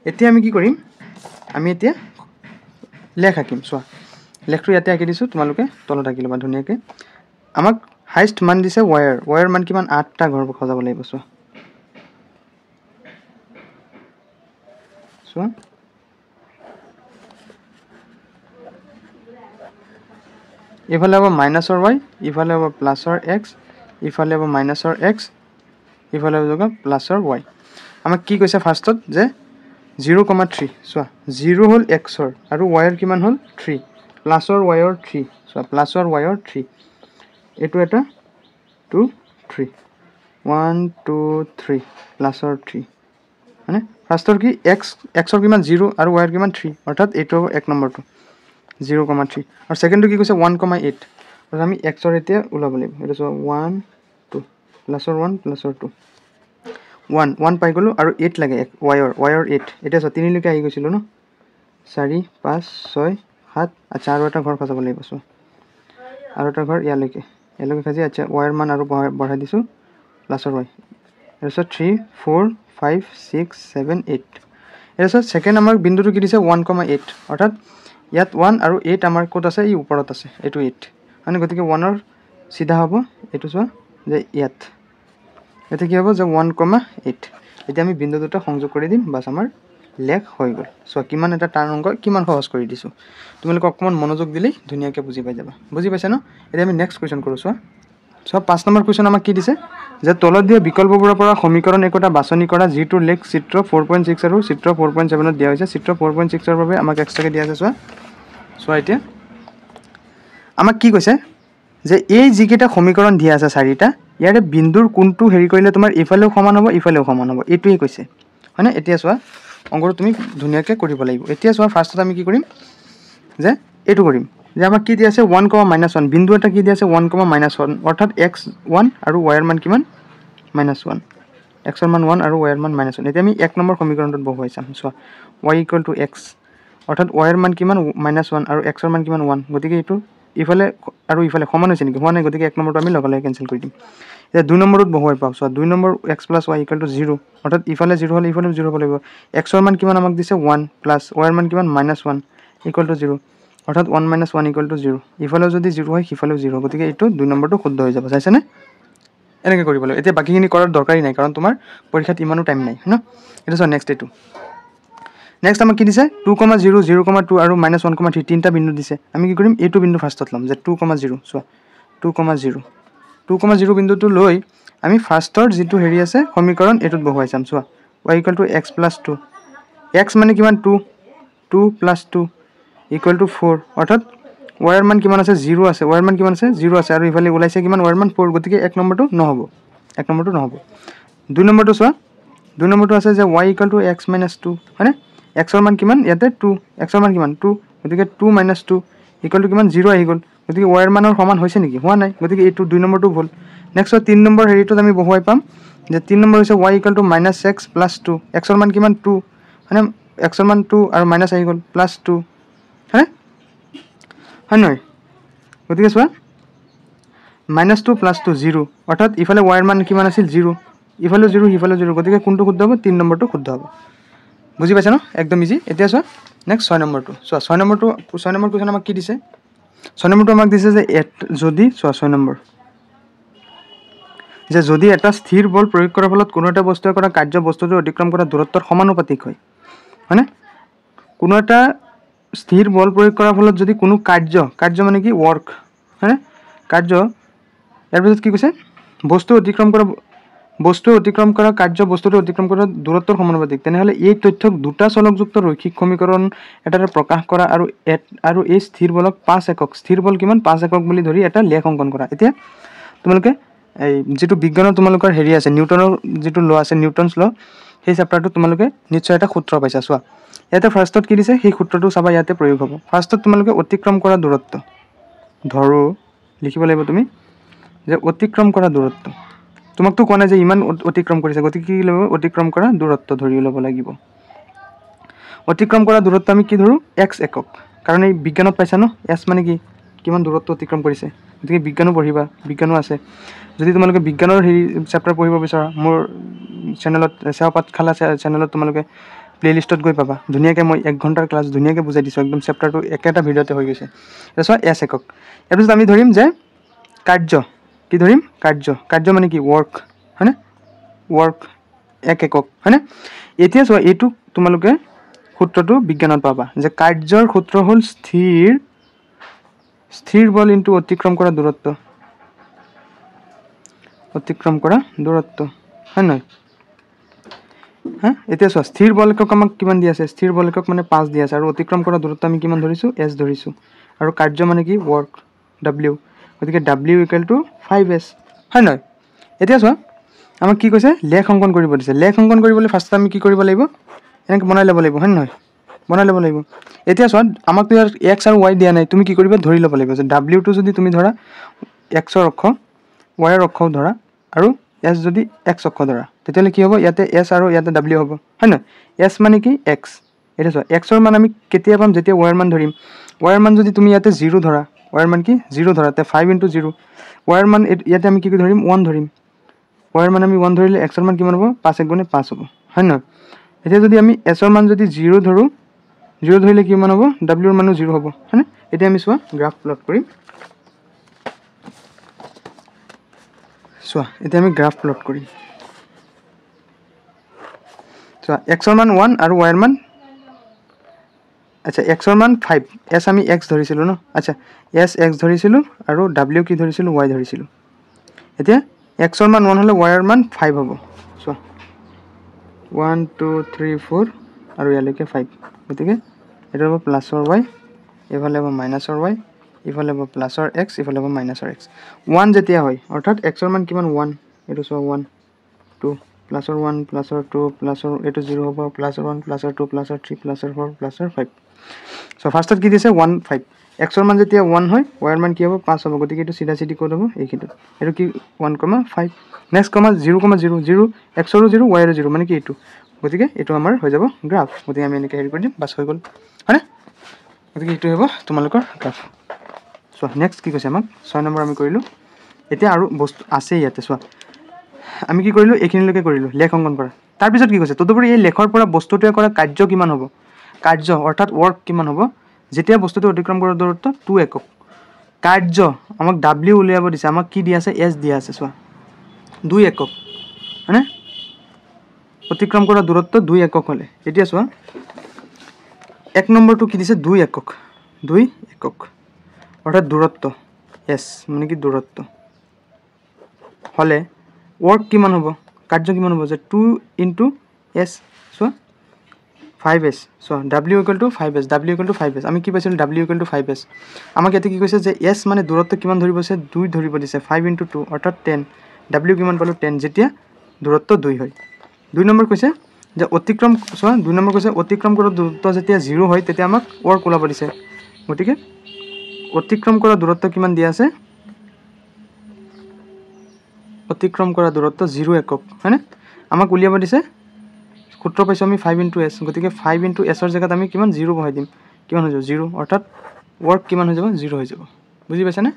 এতিয়া আমি কি কৰিম আমি এতিয়া লেখ আঁকিম চোৱা লেখটো ইয়াতে আঁকি দিছো তোমালোকে তলত আঁকি লবা ধুনীয়াকৈ আমাক হাইয়েস্ট মান দিছে y ৰ মান কিমান 8টা ঘৰ সজাব লাগিব চোৱা চোৱা ইফালে হ'ব মাইনাসৰ y ইফালে হ'ব প্লাসৰ x ইফালে হ'ব মাইনাসৰ x ইফালে হ'ব প্লাসৰ y আমাক কি কৈছে ফাৰ্ষ্টত যে 0,3 চোৱা 0 হ'ল xৰ আৰু yৰ কিমান হ'ল 3 প্লাছৰ yৰ 3 চোৱা প্লাছৰ yৰ 3 এইটো এটা 2 3 1 2 3 প্লাছৰ 3 মানে ফাৰ্ষ্টৰ কি xৰ কিমান 0 আৰু yৰ কিমান 3 অৰ্থাৎ এইটো হ'ব এক নম্বৰটো 0,3 আৰু সেকেন্ডটো কি কৈছে 1,8 আৰু আমি xৰ এতিয়া ওলাব লাগিব এটা চোৱা 1 2 প্লাছৰ 1 প্লাছৰ 2 1 পাই গ'লো আৰু 8 লাগে yৰ 8 এটা চোৱা 3 লৈকে আহি গৈছিল ন 4 5 6 7 আচ্ছা আৰু এটা ঘৰ খসাব লাগিব চোৱা আৰু এটা ঘৰ ইয়ালৈকে খাজি আচ্ছা yৰ মান আৰু বঢ়াই দিছো প্লাছৰ y তাৰপিছত 3 4 5 6 7 8 তাৰপিছত সেকেন্ড আমাৰ বিন্দুটো কি দিছে 1,8 অৰ্থাৎ ইয়াত 1 আৰু 8 আমাৰ ক'ত আছে এই ওপৰত আছে এইটো 8 মানে গতিকে 1ৰ সিধা হ'ব এইটো চোৱা যে ইয়াত এটা কি হ'ব যে 1,8 এতিয়া আমি বিন্দু দুটা সংযোগ কৰি দিম বাস আমাৰ লেখ হৈ গ'ল চোৱা কিমান এটা টান অংক কিমান সহজ কৰি দিছো তোমালোকে অকমান মনোযোগ দিলেই ধুনীয়াকৈ বুজি পাই যাবা বুজি পাইছা ন এতিয়া আমি নেক্সট কোৱেশ্চন কৰো চোৱা 5 নম্বৰ কোৱেশ্চন আমাক কি দিছে যে তলত দিয়া বিকল্পবোৰৰ পৰা সমীকৰণ একোটা বাছনি কৰা যিটোৰ লেখ চিত্ৰ 4.6 আৰু চিত্ৰ 4.7 ত দিয়া হৈছে চিত্ৰ 4.6 ৰ বাবে আমাক এক্সট্ৰাকে দিয়া আছে চোৱা এতিয়া আমাক কি কৈছে যে এই যিকেইটা সমীকৰণ দিয়া আছে চাৰিটা ইয়াৰে বিন্দুৰ কোনটো হেৰি কৰিলে তোমাৰ ইফালেও সমান হ'ব ইফালেও সমান হ'ব এইটোই কৈছে হয়নে এতিয়া চোৱা অংকটো তুমি ধুনীয়াকৈ কৰিব লাগিব এতিয়া চোৱা ফাৰ্ষ্টত আমি কি কৰিম যে এইটো কৰিম যে আমাক কি দিয়া আছে 1,-1 বিন্দু এটা কি দিয়া আছে 1,-1 অৰ্থাৎ x1 আৰু y ৰ মান কিমান -1 x ৰ মান 1 আৰু y ৰ মান -1 এতিয়া আমি এক নম্বৰ সমীকৰণটোত বহুৱাই চাম চোৱা y = x অৰ্থাৎ y ৰ মান কিমান -1 আৰু x ৰ মান কিমান 1 গতিকে এইটো ইফালে আৰু ইফালে সমান হৈছে নেকি হোৱা নাই গতিকে এক নম্বৰটো আমি লগালে কেনসেল কৰি দিম এতিয়া দুই নম্বৰত বহুৱাই পাও চোৱা দুই নম্বৰ x + y = 0 অৰ্থাৎ ইফালে 0 হলে ইফালে 0 হ'ব লাগিব x ৰ মান কিমান আমাক দিছে 1 প্লাস y ৰ মান কিমান -1 = 0 অৰ্থাৎ 1 - 1 = 0 ইফালে যদি 0 হয় সিফালেও 0 গতিকে এইটো দুই নম্বৰটো শুদ্ধ হৈ যাব চাইছানে এনেকৈ কৰিব লাগিব এতিয়া বাকিখিনি কৰাৰ দৰকাৰি নাই কাৰণ তোমাৰ পৰীক্ষাত ইমানো টাইম নাই ন এটা চোৱা নেক্সট এইটো নেক্সট আমাক কি দিছে 2,0 0,2 আৰু -1,3 তিনটা বিন্দু দিছে আমি কি কৰিম এইটো বিন্দু ফাৰ্ষ্টত লম যে 2,0 চোৱা 2,0 বিন্দুটো লৈ আমি ফাৰ্ষ্টৰ যেটো হেৰি আছে সমীকৰণ এটোত বহুৱাই চাম চোৱা y = x + 2 x মানে কিমান 2 2 + 2 = 4 অৰ্থাৎ y ৰ মান কিমান আছে 0 আছে y ৰ মান কিমান আছে 0 আছে আৰু ইফালে ওলাইছে কিমান y ৰ মান 4 গতিকে এক নম্বৰটো নহব দুই নম্বৰটো চোৱা দুই নম্বৰটো আছে যে y = x - 2 হয়নে x ৰ মান কিমান ইয়াতে 2 x ৰ মান কিমান 2 গতিকে 2 - 2 = কিমান 0 আহি গ'ল গতিকে y ৰ মানৰ সমান হৈছে নেকি হোৱা নাই গতিকে এইটো দুই নম্বৰটো ভুল নেক্সট 3 নম্বৰ হেৰিটোত আমি বহুৱাই পাম যে 3 নম্বৰ হৈছে y = -x + 2 x ৰ মান কিমান 2 হয়নে x ৰ মান 2 আৰু মাইনাস আহি গ'ল +2 হয়নে হয় নহয় গতিকে চোৱা -2 + 2 0 অৰ্থাৎ ইফালে y ৰ মান কিমান আছিল 0 ইফালে 0 সিফালে 0 গতিকে কোনটো শুদ্ধ হ'ব 3 নম্বৰটো শুদ্ধ হ'ব বুজি পাইছা ন একদম ইজি এতিয়া চোৱা নেক্সট 6 নম্বৰটো চোৱা 6 নম্বৰ কোৱেশ্চন আমাক কি দিছে 6 নম্বৰটো আমাক দিছে যে যদি চোৱা 6 নম্বৰ যে যদি এটা স্থিৰ বল প্ৰয়োগ কৰাৰ ফলত কোনো এটা বস্তুৱে কৰা কাৰ্য বস্তুটো অতিক্ৰম কৰা দূৰত্বৰ সমানুপাতিক হয় হয়নে কোনো এটা স্থিৰ বল প্ৰয়োগ কৰাৰ ফলত যদি কোনো কাৰ্য মানে কি ওয়াৰ্ক হয়নে কাৰ্য ইয়াৰ পিছত কি কৈছে বস্তু অতিক্ৰম কৰা কাৰ্য বস্তুটো অতিক্ৰম কৰা দূৰত্বৰ সমানুপাতিক তেনেহলে এই তথ্যক দুটা চলকযুক্ত ৰৈখিক সমীকৰণ এটাৰে প্ৰকাশ কৰা আৰু এই স্থিৰ বলক 5 একক স্থিৰ বল কিমান 5 একক বুলি ধৰি এটা লেখ অংকন কৰা এতিয়া তোমালোকে এই যেটো বিজ্ঞানৰ তোমালোকৰ হেৰি আছে নিউটনৰ যেটো ল আছে নিউটনছ ল সেই চেপ্টাৰটো তোমালোকে নিশ্চয় এটা সূত্ৰ পাইছা চোৱা ইয়াতে ফাৰ্ষ্টত কি দিছে সেই সূত্ৰটো চাবা ইয়াতে প্ৰয়োগ হ'ব ফাৰ্ষ্টত তোমালোকে অতিক্ৰম কৰা দূৰত্ব ধৰো লিখিব লাগিব তুমি যে অতিক্ৰম কৰা দূৰত্ব তোমাকতো কোৱা নাই যে ইমান অতিক্ৰম কৰিছে গতিকে কি ল'ব অতিক্ৰম কৰা দূৰত্ব ধৰি ল'ব লাগিব অতিক্ৰম কৰা দূৰত্ব আমি কি ধৰো x একক কাৰণ এই বিজ্ঞানত পাইছা ন s মানে কি কিমান দূৰত্ব অতিক্ৰম কৰিছে গতিকে বিজ্ঞানো পঢ়িবা বিজ্ঞানো আছে যদি তোমালোকে বিজ্ঞানৰ হেৰি চেপ্টাৰ পঢ়িব বিচাৰা মোৰ চেনেলত পাঠশালা চেনেলত তোমালোকে প্লেলিষ্টত গৈ পাবা ধুনীয়াকৈ মই 1 ঘণ্টাৰ ক্লাছ ধুনীয়াকৈ বুজাই দিছো একদম চেপ্টাৰটো একেটা ভিডিঅতে হৈ গৈছে তাৰপিছত s একক ইয়াৰ পিছত আমি ধৰিম যে কাৰ্য কি ধৰিম কাৰ্য মানে কি ওয়াৰ্ক হয়নে ওয়াৰ্ক 1 একক হয়নে এতিয়া চোৱা এইটো তোমালোকে সূত্ৰটো বিজ্ঞানত পাবা যে কাৰ্যৰ সূত্ৰ হ'ল স্থিৰ বল ইনটু অতিক্ৰম কৰা দূৰত্ব হয় নহয় হা এতিয়া চোৱা স্থিৰ বল একক আমাক কিমান দি আছে স্থিৰ বল একক মানে 5 দি আছে আৰু অতিক্ৰম কৰা দূৰত্ব আমি কিমান ধৰিছো s ধৰিছো আৰু কাৰ্য মানে কি ৱৰ্ক w গতিকে w = 5s হয় নহয় এতিয়া চোৱা আমাক কি কৈছে লেখ অংকন কৰিব দিছে লেখ অংকন কৰিবলৈ ফাৰ্ষ্ট আমি কি কৰিব লাগিব এনেকৈ বনাই ল'ব লাগিব হয় নহয় বনাই ল'ব লাগিব এতিয়া চোৱা আমাক তো x আৰু y দিয়া নাই তুমি কি কৰিবা ধৰি ল'ব লাগিব যে w টো যদি তুমি ধৰা x ৰ অক্ষ y ৰ অক্ষ ধৰা আৰু s যদি x অক্ষ ধৰা তেতিয়ালে কি হ'ব ইয়াতে s আৰু ইয়াতে w হ'ব হয় নহয় s মানে কি x এটা চোৱা x ৰ মান আমি কেতিয়া পাম যেতিয়া y ৰ মান ধৰিম y ৰ মান যদি তুমি ইয়াতে 0 ধৰা y ৰ মান কি 0 ধৰা তে 5 * 0 y ৰ মান ইয়াতে আমি কি ধৰিম 1 ধৰিম y ৰ মান আমি 1 ধৰিলে x ৰ মান কিমান হ'ব 5 * 5 হ'ব হয় নহয় এতিয়া যদি আমি s ৰ মান যদি 0 ধৰো 0 ধৰিলে কিমান হ'ব w ৰ মানো 0 হ'ব হয়নে এতিয়া আমি চোৱা গ্ৰাফ প্লট কৰিম চোৱা এতিয়া আমি গ্ৰাফ প্লট কৰিম চোৱা x ৰ মান 1 আৰু y ৰ মান আচ্ছা x ৰ মান 5 s আমি x ধৰিছিলো ন আচ্ছা s x ধৰিছিলো আৰু w কি ধৰিছিলো y ধৰিছিলো এতিয়া x ৰ মান 1 হলে y ৰ মান 5 হ'ব চোৱা 1 2 3 4 আৰু ইয়ালৈকে 5 গতিকে এটা হ'ব প্লাছৰ y এফালে হ'ব মাইনাছৰ y ইফালে হ'ব প্লাছৰ x ইফালে হ'ব মাইনাছৰ x 1 যেতিয়া হয় অৰ্থাৎ x ৰ মান কিমান 1 এটো চোৱা 1 2 প্লাছৰ 1 প্লাছৰ 2 প্লাছৰ এটো 0 হ'ব প্লাছৰ 1 প্লাছৰ 2 প্লাছৰ 3 প্লাছৰ 4 প্লাছৰ 5 সো ফাৰ্ষ্টত কি দিছে 1 5 x ৰ মান যেতিয়া 1 হয় y ৰ মান কি হ'ব 5 হ'ব গতিকে এটো সিধা সিধি কোড হ'ব এইখিনিত এটো কি 1,5 নেক্সট 0,0 0 x ৰ 0 y ৰ 0 মানে কি এটো গতিকে এটো আমাৰ হৈ যাব গ্ৰাফ গতিকে আমি এনেকৈ হেৰি কৰি দিম বাস হৈ গ'ল হয়নে গতিকে এটো হ'ব তোমালোকৰ গ্ৰাফ সো নেক্সট কি কৈছে আমাক 6 নম্বৰ আমি কৰিলো এতিয়া আৰু বস্তু আছে ইয়াতে চোৱা আমি কি কৰিলো এইখিনিলৈকে কৰিলো লেখ অংকন কৰা তাৰ পিছত কি কৈছে তদুপৰি এই লেখৰ পৰা বস্তুটোৱে কৰা কাৰ্য কিমান হ'ব কাৰ্য অৰ্থাৎ ওয়াৰ্ক কিমান হ'ব যেতিয়া বস্তুটো অতিক্ৰম কৰাৰ দূৰত্ব 2 একক কাৰ্য আমাক w উলিয়াব দিছে আমাক কি দি আছে s দিয়া আছে চোৱা 2 একক হয়নে অতিক্ৰম কৰা দূৰত্ব 2 একক হলে এতিয়া চোৱা এক নম্বৰটো কি দিছে 2 একক অৰ্থাৎ দূৰত্ব s মানে কি দূৰত্ব হলে ওয়াৰ্ক কিমান হ'ব কাৰ্য কিমান হ'ব যে 2 * s চোৱা 5s so w = 5s w = 5s আমি কি পাইছিল w = 5s আমাক এতে কি কৈছে যে s মানে দূৰত্ব কিমান ধৰিবছে 2 ধৰিব দিছে 5 * 2 অৰ্থাৎ 10 w কিমান পালো 10 যেতিয়া দূৰত্ব 2 হয় 2 নম্বৰ কৈছে যে অতিক্ৰম চোৱা 2 নম্বৰ কৈছে অতিক্ৰম কৰা দূৰত্ব যেতিয়া 0 হয় তেতিয়া আমাক ওয়াৰ্ক ওলাব দিছে গতিকে অতিক্ৰম কৰা দূৰত্ব কিমান দিয়া আছে অতিক্ৰম কৰা দূৰত্ব 0 একক হয়নে আমাক উলিয়াব দিছে সূত্ৰ পাইছো আমি 5 * s গতিকে 5 * s ৰ জায়গাত আমি কিমান 0 বহাই দিম কিমান হৈ যাব 0 অৰ্থাৎ ওয়ার্ক কিমান হৈ যাব 0 হৈ যাব বুজি পাইছা না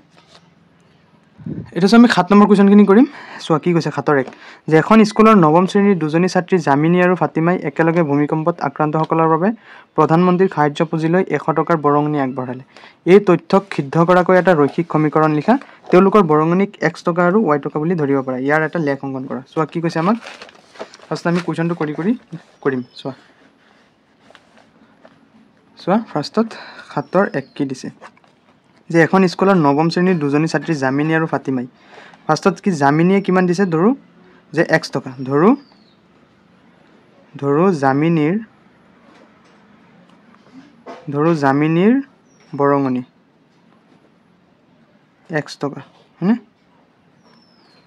এটা আমি 7 নম্বৰ কোৱেশ্চনখিনি কৰিম চোৱা কি কৈছে 7 1 যে এখন স্কুলৰ নৱম শ্ৰেণীৰ দুজনী ছাত্ৰী জামিনী আৰু ফাতিমাই একেলগে ভূমিকম্পত আক্ৰান্তসকলৰ বাবে প্ৰধানমন্ত্ৰীৰ সাহায্য পুঁজিলৈ 100 টকাৰ বৰঙণি আগবঢ়ালে এই তথ্যক সিদ্ধ কৰাকৈ এটা ৰৈখিক সমীকৰণ লিখা তেওঁলোকৰ বৰঙণিক x টকা আৰু y টকা বুলি ধৰিব পাৰা ইয়াৰ এটা লেখ অংকন কৰা চোৱা কি কৈছে আমাক ফাৰ্ষ্ট আমি কোৱেশ্চনটো কৰিম চোৱা ফাৰ্ষ্টত 7 ৰ 1 কি দিছে যে এখন স্কুলৰ নৱম শ্ৰেণীৰ দুজনী ছাত্ৰী জামিনী আৰু ফাতিমাই ফাৰ্ষ্টত কি জামিনীয়ে কিমান দিছে ধৰো যে x টকা ধৰো জামিনীৰ বৰঙণি x টকা হয়নে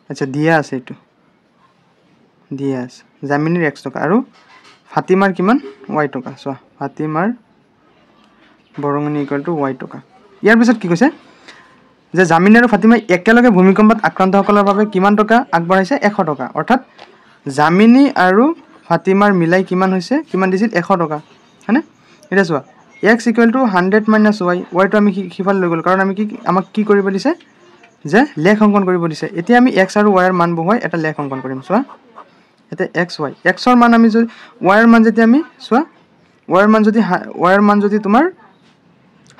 আচ্ছা দিয়া আছে এটো দিয়া আছে জামিনীৰ x টকা আৰু ফাতিমাৰ কিমান y টকা চোৱা ফাতিমাৰ বৰঙণি = y টকা ইয়াৰ পিছত কি কৈছে যে জামিনী আৰু ফাতিমাই একেলগে ভূমিকম্পত আক্ৰান্তসকলৰ বাবে কিমান টকা আগবঢ়াইছে 100 টকা অৰ্থাৎ জামিনী আৰু ফাতিমাৰ মিলাই কিমান হৈছে কিমান দিছিল 100 টকা হয়নে এটা চোৱা x = 100 - y y টো আমি কিফাল লৈ গল কাৰণ আমি কি আমাক কি কৰিব দিছে যে লেখ অংকন কৰিব দিছে এতিয়া আমি x আৰু y ৰ মান বহুৱাই এটা লেখ অংকন কৰিম চোৱা এতে x y x ৰ মান আমি যদি y ৰ মান যদি আমি চোৱা y ৰ মান যদি তোমাৰ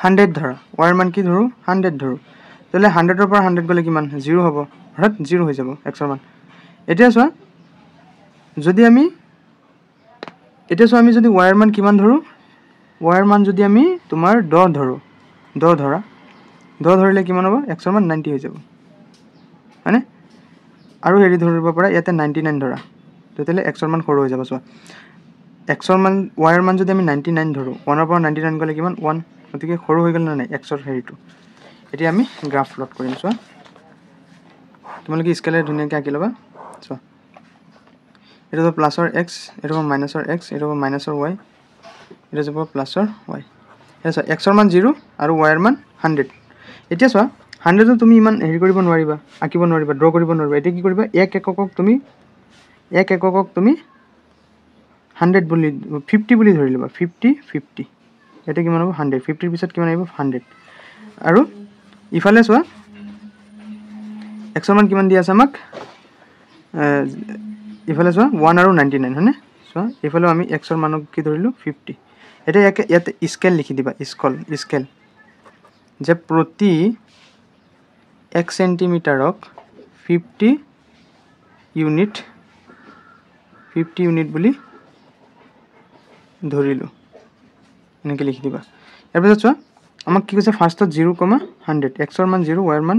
100 ধৰা y ৰ মান কি ধৰো 100 ধৰো তেলে 100 ৰ পৰা 100 গলে কিমান 0 হ'ব অৰ্থাৎ 0 হৈ যাব x ৰ মান এতিয়া চোৱা যদি আমি যদি y ৰ মান কিমান ধৰো y ৰ মান যদি আমি তোমাৰ 10 ধৰো 10 ধৰিলে কিমান হ'ব x ৰ মান 90 হৈ যাব মানে আৰু হেৰি ধৰিব পৰা ইয়াতে 99 ধৰা তেতিয়াহ'লে এক্সৰ মান সৰু হৈ যাব চোৱা এক্সৰ মান ৱাইৰ মান যদি আমি 99 ধৰোঁ 1ৰ পৰা 99 গ'লে কিমান 1 গতিকে সৰু হৈ গ'ল নে নাই এক্সৰ হেৰিটো এতিয়া আমি গ্ৰাফ প্লট কৰিম চোৱা তোমালোকে স্কেলেৰে ধুনীয়াকৈ আঁকি ল'বা চোৱা এইটো হ'ব প্লাছৰ এক্স এইটো হ'ব মাইনাছৰ এক্স এইটো হ'ব মাইনাছৰ ৱাই এইটো যাব প্লাছৰ ৱাই এতিয়া চোৱা এক্সৰ মান 0 আৰু ৱাইৰ মান 100 এতিয়া চোৱা 100টো তুমি ইমান হেৰি কৰিব নোৱাৰিবা আঁকিব নোৱাৰিবা ড্ৰ কৰিব নোৱাৰিবা এতিয়া কি কৰিবা এক এককক তুমি 100 বুলি 50 বুলি ধৰি ল'বা 50 এটা কিমান হ'ব 100 50ৰ পিছত কিমান আহিব 100 আৰু ইফালে চোৱা এক্সৰ মান কিমান দিয়া আছে আমাক ইফালে চোৱা 1 আৰু 99 হয়নে চোৱা ইফালেও আমি এক্সৰ মানক কি ধৰিলোঁ 50 এতিয়া ইয়াতে স্কেল লিখি দিবা স্কেল যে প্ৰতি 1 সেন্টিমিটাৰক 50 ইউনিট বুলি ধৰিলোঁ এনেকৈ লিখি দিবা ইয়াৰ পিছত চোৱা আমাক কি কৈছে ফাৰ্ষ্টত 0,100 এক্সৰ মান 0 ৱাইৰ মান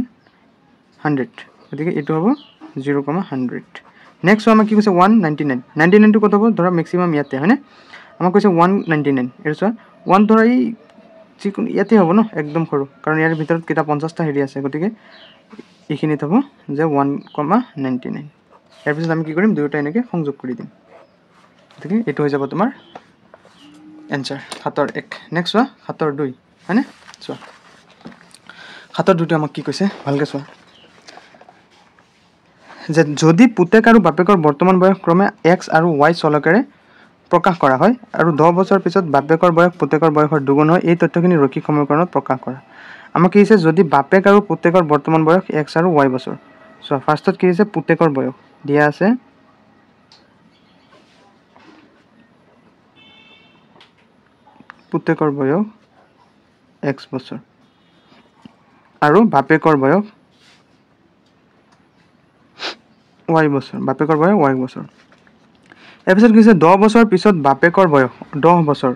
100 গতিকে এইটো হ'ব 0,100 নেক্সট আমাক কি কৈছে 199টো কত হ'ব ধৰা মেক্সিমাম ইয়াতে হয়নে আমাক কৈছে 199 এইটো চোৱা 1 ধৰা এই যিকোনো ইয়াতে হ'ব ন একদম সৰু কাৰণ ইয়াৰ ভিতৰত কেইটা 50টা হেৰি আছে গতিকে এইখিনিত হ'ব যে 1,99 ইয়াৰ পিছত আমি কি কৰিম দুয়োটা এনেকৈ সংযোগ কৰি দিম গতিকে এইটো হৈ যাব তোমাৰ এনসাৰ 7ৰ 1 নেক্সট চোৱা 7ৰ 2 হয়নে চোৱা 7ৰ 2টো আমাক কি কৈছে ভালকৈ চোৱা যে যদি পুতেক আৰু বাপেকৰ বৰ্তমান বয়স ক্ৰমে x আৰু y চলকেৰে প্ৰকাশ কৰা হয় আৰু 10 বছৰ পিছত বাপেকৰ বয়স পুতেকৰ বয়সৰ দুগুণ হয় এই তথ্যখিনি ৰৈখিক সমীকৰণত প্ৰকাশ কৰা আমাক কি হৈছে যদি বাপেক আৰু পুতেকৰ বৰ্তমান বয়স x আৰু y বছৰ চোৱা ফাৰ্ষ্টত কি হৈছে পুতেকৰ বয়স দিয়া আছে পুতেকৰ বয়স x বছৰ আৰু বাপেকৰ বয়স y বছৰ বাপেকৰ বয়স y বছৰ এপিছত কি হৈছে 10 বছৰ পিছত বাপেকৰ বয়স 10 বছৰ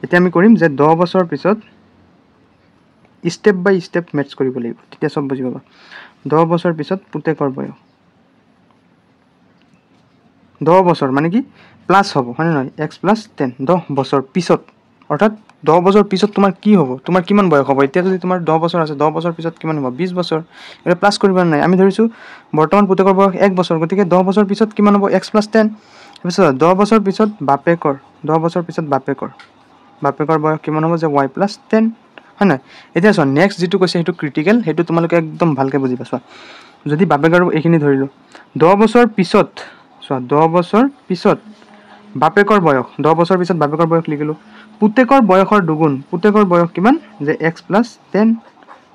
এতিয়া আমি কৰিম যে 10 বছৰ পিছত স্টেপ বাই স্টেপ মেটচ কৰিব লাগিব তেতিয়া সব বুজি পাবা 10 বছৰ পিছত পুতেকৰ বয়স 10 বছৰ মানে কি প্লাস হ'ব হয়নে নহয় x + 10 10 বছৰ পিছত অৰ্থাৎ 10 বছৰ পিছত তোমাৰ কি হ'ব তোমাৰ কিমান বয়স হ'ব এতিয়া যদি তোমাৰ 10 বছৰ আছে 10 বছৰ পিছত কিমান হ'ব 20 বছৰ এটা প্লাস কৰিব নাই আমি ধৰিছো বৰ্তমান পুতেকৰ বয়স 1 বছৰ গতিকে 10 বছৰ পিছত কিমান হ'ব x + 10 তাৰপিছত 10 বছৰ পিছত বাপেকৰ 10 বছৰ পিছত বাপেকৰ বয়স কিমান হ'ব যে y + 10 হয় না এতিয়া চোৱা নেক্সট যেটো কৈছে হেতু ক্ৰিটিকেল হেতু তোমালোকে একদম ভালকে বুজিবা চোৱা যদি বাপেকৰ এইখিনি ধৰিলো 10 বছৰ পিছত চোৱা 10 বছৰ পিছত বাপেকৰ বয়স 10 বছৰ পিছত বাপেকৰ বয়স লিখিলো পুতেকৰ বয়সৰ দুগুণ পুতেকৰ বয়স কিমান যে x + 10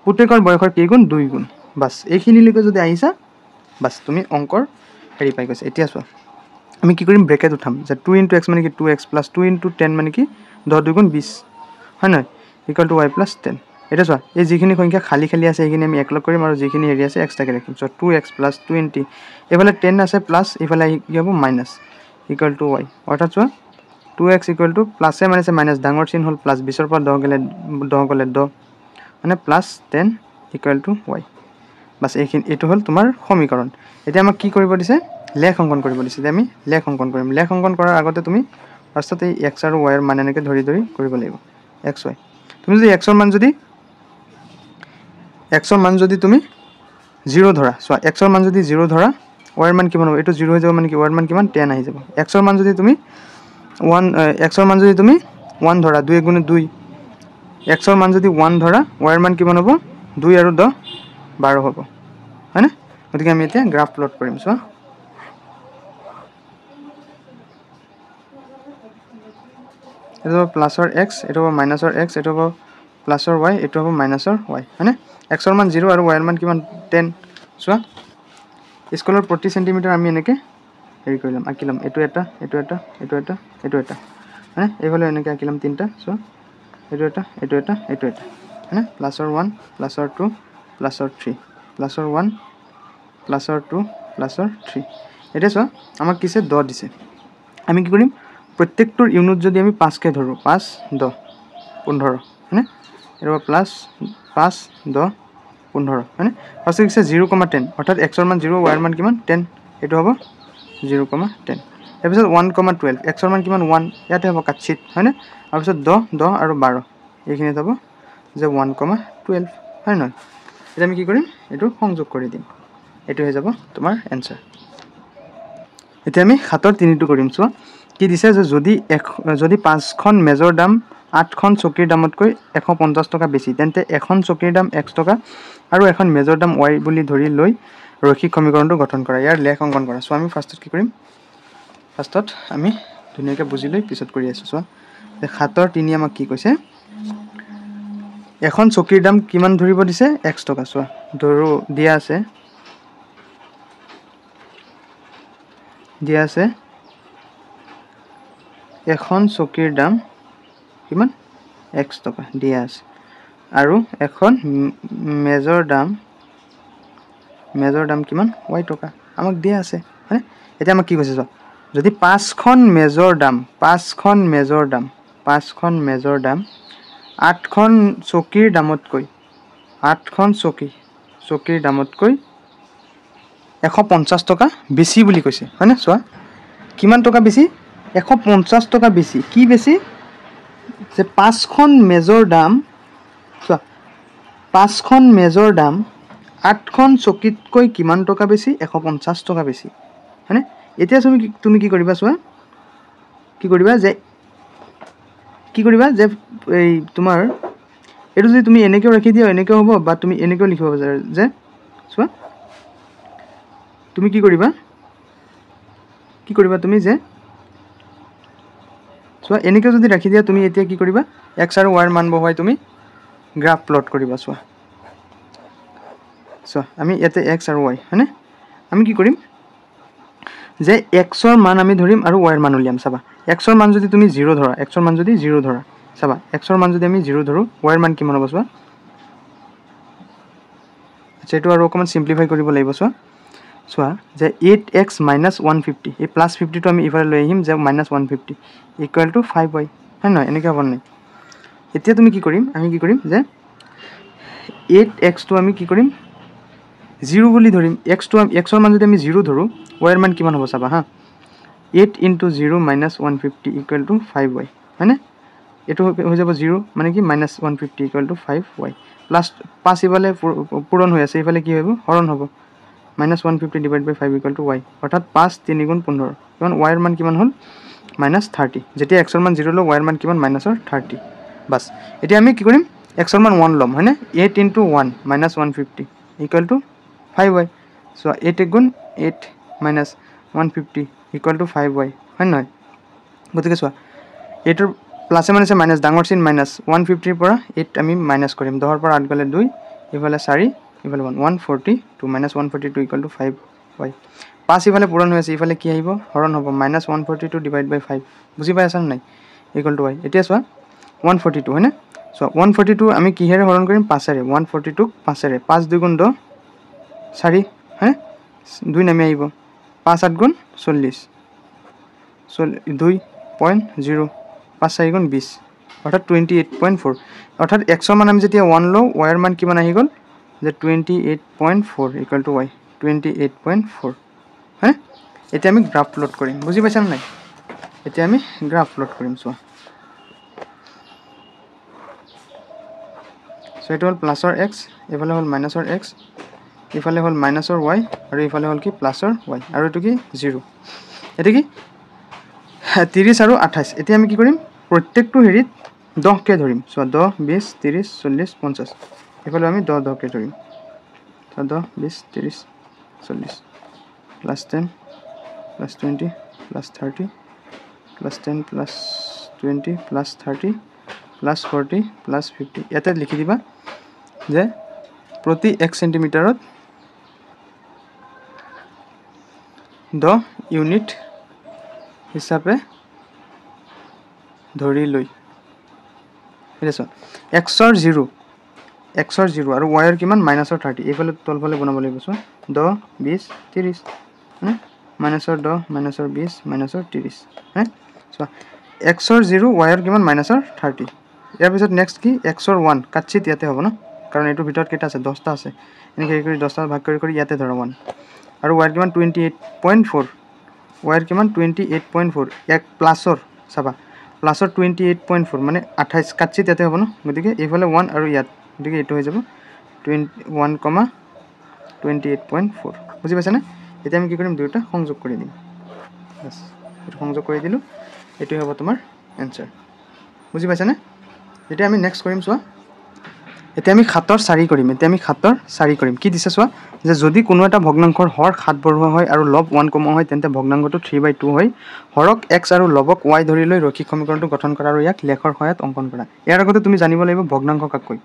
পুতেকৰ বয়সৰ কি গুণ 2 গুণ বাস এইখিনি লিখে যদি আহিছা বাস তুমি অঙ্কৰ হেৰি পাই গৈছে এতিয়া চোৱা আমি কি কৰিম ব্ৰেকেট উঠাম যে 2 * x মানে কি 2x + 2 * 10 মানে কি 10 2 গুণ 20 হয় না ইকুয়াল টু y + 10 এটা চোৱা এই যিখিনি সংখ্যা খালি আছে এইখিনি আমি একলগ কৰিম আৰু যিখিনি হেৰি আছে এক্সট্ৰাকে ৰাখিম সো 2x + 20 এফালে 10 আছে প্লাস এফালে কি হ'ব মাইনাস ইকুয়াল টু y অৰ্থাৎ চোৱা 2x ইকুয়াল টু প্লাসে মাইনাসে মাইনাস ডাঙৰ চিন হল প্লাস 20 ৰ পৰা 10 গলে 10 মানে প্লাস 10 ইকুয়াল টু y বাস এইটো হল তোমাৰ সমীকৰণ এতিয়া আমাক কি কৰিব দিছে লেখ অঙ্কন কৰিব দিছে আমি লেখ অঙ্কন কৰিম লেখ অঙ্কন কৰাৰ আগতে তুমি ফাৰ্ষ্টতে এই x আৰু y ৰ মান এনেকৈ ধৰি কৰিব লাগিব x y তুমি যদি x ৰ মান যদি তুমি 0 ধৰা চোৱা x ৰ মান যদি 0 ধৰা y ৰ মান কিমান হ'ব এটো 0 হৈ যাব মানে কি y ৰ মান কিমান 10 আহি যাব x ৰ মান যদি তুমি 1 ধৰা 2 * 2 x ৰ মান যদি 1 ধৰা y ৰ মান কিমান হ'ব 2 আৰু 10 12 হ'ব হয়নে গতিকে আমি এতিয়া গ্ৰাফ প্লট কৰিম চোৱা এটো প্লাসৰ x এটো মাইনাসৰ x এটো প্লাসৰ y এটো হ'ব মাইনাসৰ y হয়নে x ৰ মান 0 আৰু y ৰ মান কিমান 10 চোৱা স্কলৰ প্ৰতি সেন্টিমিটাৰ আমি এনেকে হেৰি কৰিলাম আকিলাম এটো এটা হয়নে এইফালে এনেকে আকিলাম তিনটা চোৱা এটো এটা হয়নে প্লাসৰ 1 প্লাসৰ 2 প্লাসৰ 3 প্লাসৰ 1 প্লাসৰ 2 প্লাসৰ 3 এটা চোৱা আমাক কিছে 10 দিছে আমি কি কৰিম প্ৰত্যেকটোৰ ইউনিট যদি আমি 5 কে ধৰো 5 10 15 হয়নে এটো প্লাস 5 10 15 হয়নে ফাৰ্স্ট কিছে 0,10 অৰ্থাৎ x ৰ মান 0 y ৰ মান কিমান 10 এটো হ'ব 0,10 তাৰপিছত 1,12 এক্সৰ মান কিমান 1 ইয়াতে হ'ব কাটছিত হয়নে তাৰপিছত 10 আৰু 12 এইখিনিত হ'ব যে 1,12 হয় নহয় এতিয়া আমি কি কৰিম এইটো সংযোগ কৰি দিম এইটো হৈ যাব তোমাৰ এনসাৰ এতিয়া আমি 7ৰ 3টো কৰিম চোৱা কি দিছে যে যদি 5খন মেজৰ দাম 8খন চকীৰ দামতকৈ 150 টকা বেছি তেন্তে এখন চকীৰ দাম x টকা আৰু এখন মেজৰ দাম y বুলি ধৰি লৈ ৰৈখিক সমীকৰণটো গঠন কৰা ইয়াৰ লেখ অংকন কৰা সো আমি ফাৰ্ষ্টত কি কৰিম ফাৰ্ষ্টত আমি ধুনীয়াকৈ বুজি লৈ পিছত কৰি আছো চোৱা 7ৰ 3 আমাক কি কৈছে এখন চকীৰ দাম কিমান ধৰিব দিছে x টকা চোৱা ধৰো দিয়া আছে এখন চকীৰ দাম কিমান x টকা দিয়া আছে আৰু এখন মেজৰ দাম কিমান y টকা আমাক দিয়া আছে মানে এটা আমাক কি কৈছে চোৱা যদি 5খন মেজৰ দাম 8খন চকীৰ দামতকৈ 150 টকা বেছি বুলি কৈছে হয়নে চোৱা কিমান টকা বেছি 150 টকা বেছি কি বেছি যে 5খন মেজৰ দাম চোৱা 5খন মেজৰ দাম 8খন চকীতকৈ কিমান টকা বেছি 150 টকা বেছি হয়নে এতিয়া তুমি কি কৰিবা চোৱা কি কৰিবা যে এই তোমাৰ এটো যদি তুমি এনেকৈ ৰাখি দিয়া এনেকৈ হ'ব বা তুমি এনেকৈ লিখিব বিচাৰা যে চোৱা তুমি কি কৰিবা তুমি যে চোৱা এনেকৈ যদি ৰাখি দিয়া তুমি এতিয়া কি কৰিবা x আৰু y ৰ মান বহুৱাই তুমি গ্ৰাফ প্লট কৰিবা চোৱা আমি ইয়াতে x আৰু y হয়নে আমি কি কৰিম যে x ৰ মান আমি ধৰিম আৰু y ৰ মান উলিয়াম চাবা x ৰ মান যদি তুমি 0 ধৰা x ৰ মান যদি 0 ধৰা চাবা x ৰ মান যদি আমি 0 ধৰো y ৰ মান কিমান হ'ব চোৱা আচ্ছা এটো আৰু অকমান সিম্পলিফাই কৰিব লাগিব চোৱা যে 8x - 150 এই +50 টো আমি ইফালে লৈ আহিম যে -150 = 5y হয় নহয় এনেকৈ হ'ব নাই এতিয়া তুমি কি কৰিম আমি কি কৰিম যে 8x টো আমি কি কৰিম 0 বুলি ধৰিম x ৰ মান যদি আমি 0 ধৰো y ৰ মান কিমান হ'ব চাবা হা 8 * 0 - 150 = 5y হয়নে এটো হৈ যাব 0 মানে কি -150 = 5y প্লাস 5 ইফালে পূৰণ হৈ আছে ইফালে কি হ'ব হৰণ হ'ব -150 / 5 = y অৰ্থাৎ 5 × 3 = 15 কিমান y ৰ মান কিমান হ'ল -30 যেতিয়া x ৰ মান 0 ল y ৰ মান কিমান -30 বাস এতিয়া আমি কি কৰিম x ৰ মান 1 লম হয়নে 8 * 1 - 150 = 5y so 8 * 8 - 150 = 5y হয় নহয় গতিকে চোৱা এটোৰ প্লাসে মাইনাসে মাইনাস ডাঙৰ চিন মাইনাস 150 ৰ পৰা 8 আমি মাইনাস কৰিম 10 ৰ পৰা 8 গলে 2 ইফালে 4 ইফালে 1 142 -142 = 5y 5 ইফালে পূৰণ হৈ আছে ইফালে কি আহিব হৰণ হ'ব -142 / 5 বুজি পাই আছা নাই = y এতিয়া চোৱা 142 হয়নে চোৱা 142 আমি কিহেৰে হৰণ কৰিম 5 ৰে 142 5 ৰে 5 2 * 10 4 হ্যাঁ 2 নামি আহিব 5 8 * 40 2.0 5 4 * 20 অর্থাৎ 28.4 অর্থাৎ x ৰ মান আমি যেতিয়া 1 লও y ৰ মান কিমান আহি গল যে 28.4 = y 28.4 হ্যাঁ এতিয়া আমি গ্ৰাফ প্লট কৰিম বুজি পাইছা নাই এতিয়া আমি গ্ৰাফ প্লট কৰিম চোৱা সো এটা হল প্লাসৰ x এফালে হল মাইনাসৰ x ইফালে হল মাইনাসৰ y আৰু ইফালে হল কি প্লাসৰ y আৰু এটো কি 0 এটা কি 30 আৰু 28 এতিয়া আমি কি কৰিম প্ৰত্যেকটো হেৰিত 10 কে ধৰিম সো 10 20 30 40 50 ইফালে আমি 10 কে ধৰিম সো 10 20 30 40 +10 +20 +30 +10 +20 +30 +40 +50 ইয়াতে লিখি দিবা যে প্ৰতি 1 সেন্টিমিটাৰত 10 ইউনিট হিচাপে ধৰি লৈ এছো x ৰ 0 আৰু y ৰ কিমান -30 এইফালে তলফালে বনাব লাগিব সো 10 20 30 হ্যাঁ -10 -20 -30 হ্যাঁ সো x ৰ 0 y ৰ কিমান -30 ইয়াৰ পিছত নেক্সট কি x ৰ 1 কাটছিত ইয়াতে হ'ব না কাৰণ এটো ভিতৰত কেটা আছে 10টা আছে এনেকৈ কৰি 10টা ভাগ কৰি ইয়াতে ধৰা 1 আৰু y ৰ কিমান 28.4 ৱাইৰ কিমান 28.4 এক প্লাছৰ চাবা প্লাছৰ 28.4 মানে 28 কাটছি তাতে হ'ব ন গতিকে এইফালে 1 আৰু ইয়াত গতিকে এইটো হৈ যাব 21,28.4 বুজি পাইছানে এতিয়া আমি কি কৰিম দুটা সংযোগ কৰি দিম বাস এটা সংযোগ কৰি দিলো এটো হ'ব তোমাৰ आंसर বুজি পাইছানে এতিয়া আমি নেক্সট কৰিম চোৱা এতিয়া আমি 7 ৰ 4 কৰিম এতিয়া আমি 7 ৰ 4 কৰিম কি দিছে চোৱা যে যদি কোনো এটা ভগ্নাংশৰ হৰ 7 বঢ়োৱা হয় আৰু লব 1 কমোৱা হয় তেন্তে ভগ্নাংশটো 3/2 হয় হৰক x আৰু লবক y ধৰি লৈ ৰৈখিক সমীকৰণটো গঠন কৰা আৰু ইয়াক লেখৰ সহায়ত অঙ্কন কৰা ইয়াৰ আগতে তুমি জানিব লাগিব ভগ্নাংশ কাক কয়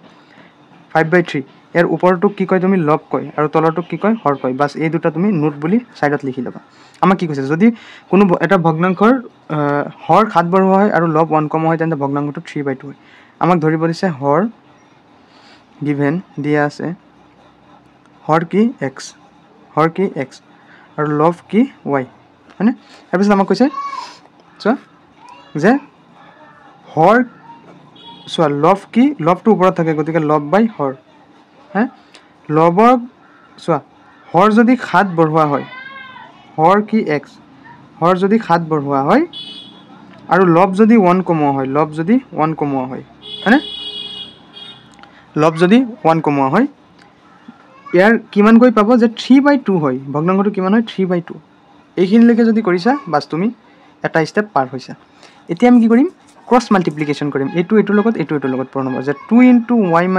5/3 ইয়াৰ ওপৰটোক কি কয় তুমি লব কয় আৰু তলৰটোক কি কয় হৰ কয় বাস এই দুটা তুমি নোট বুলি সাইডত লিখি লবা আমাক কি কৈছে যদি কোনো এটা ভগ্নাংশৰ হৰ 7 বঢ়োৱা হয় আৰু লব 1 কমোৱা হয় তেন্তে ভগ্নাংশটো 3/2 হয় আমাক ধৰিব দিছে হৰ given দিয়া আছে হৰ কি x আৰ লব কি y হয়নে তাৰপিছত আমাক কৈছে চোৱা যে হৰ চোৱা লব কি লবটো ওপৰত থাকে গতিকে লব বাই হৰ হ্যাঁ লবক চোৱা হৰ যদি 7 বঢ়োৱা হয় হৰ কি x হৰ যদি 7 বঢ়োৱা হয় আৰু লব যদি 1 কমোৱা হয় লব যদি 1 কমোৱা হয় হয়নে লব যদি 1 কমোৱা হয় ইয়াৰ কিমান গৈ পাব যে 3/2 হয় ভগ্নাংশটো কিমান হয় 3/2 এইখিনিলৈকে যদি কৰিছা বাস তুমি এটা স্টেপ পাৰ হৈছা এতিয়া আমি কি কৰিম ক্ৰস মাল্টিপ্লিকেশন কৰিম এটো এটোৰ লগত এটো এটোৰ লগত পূৰণ হ'ব যে 2 * y -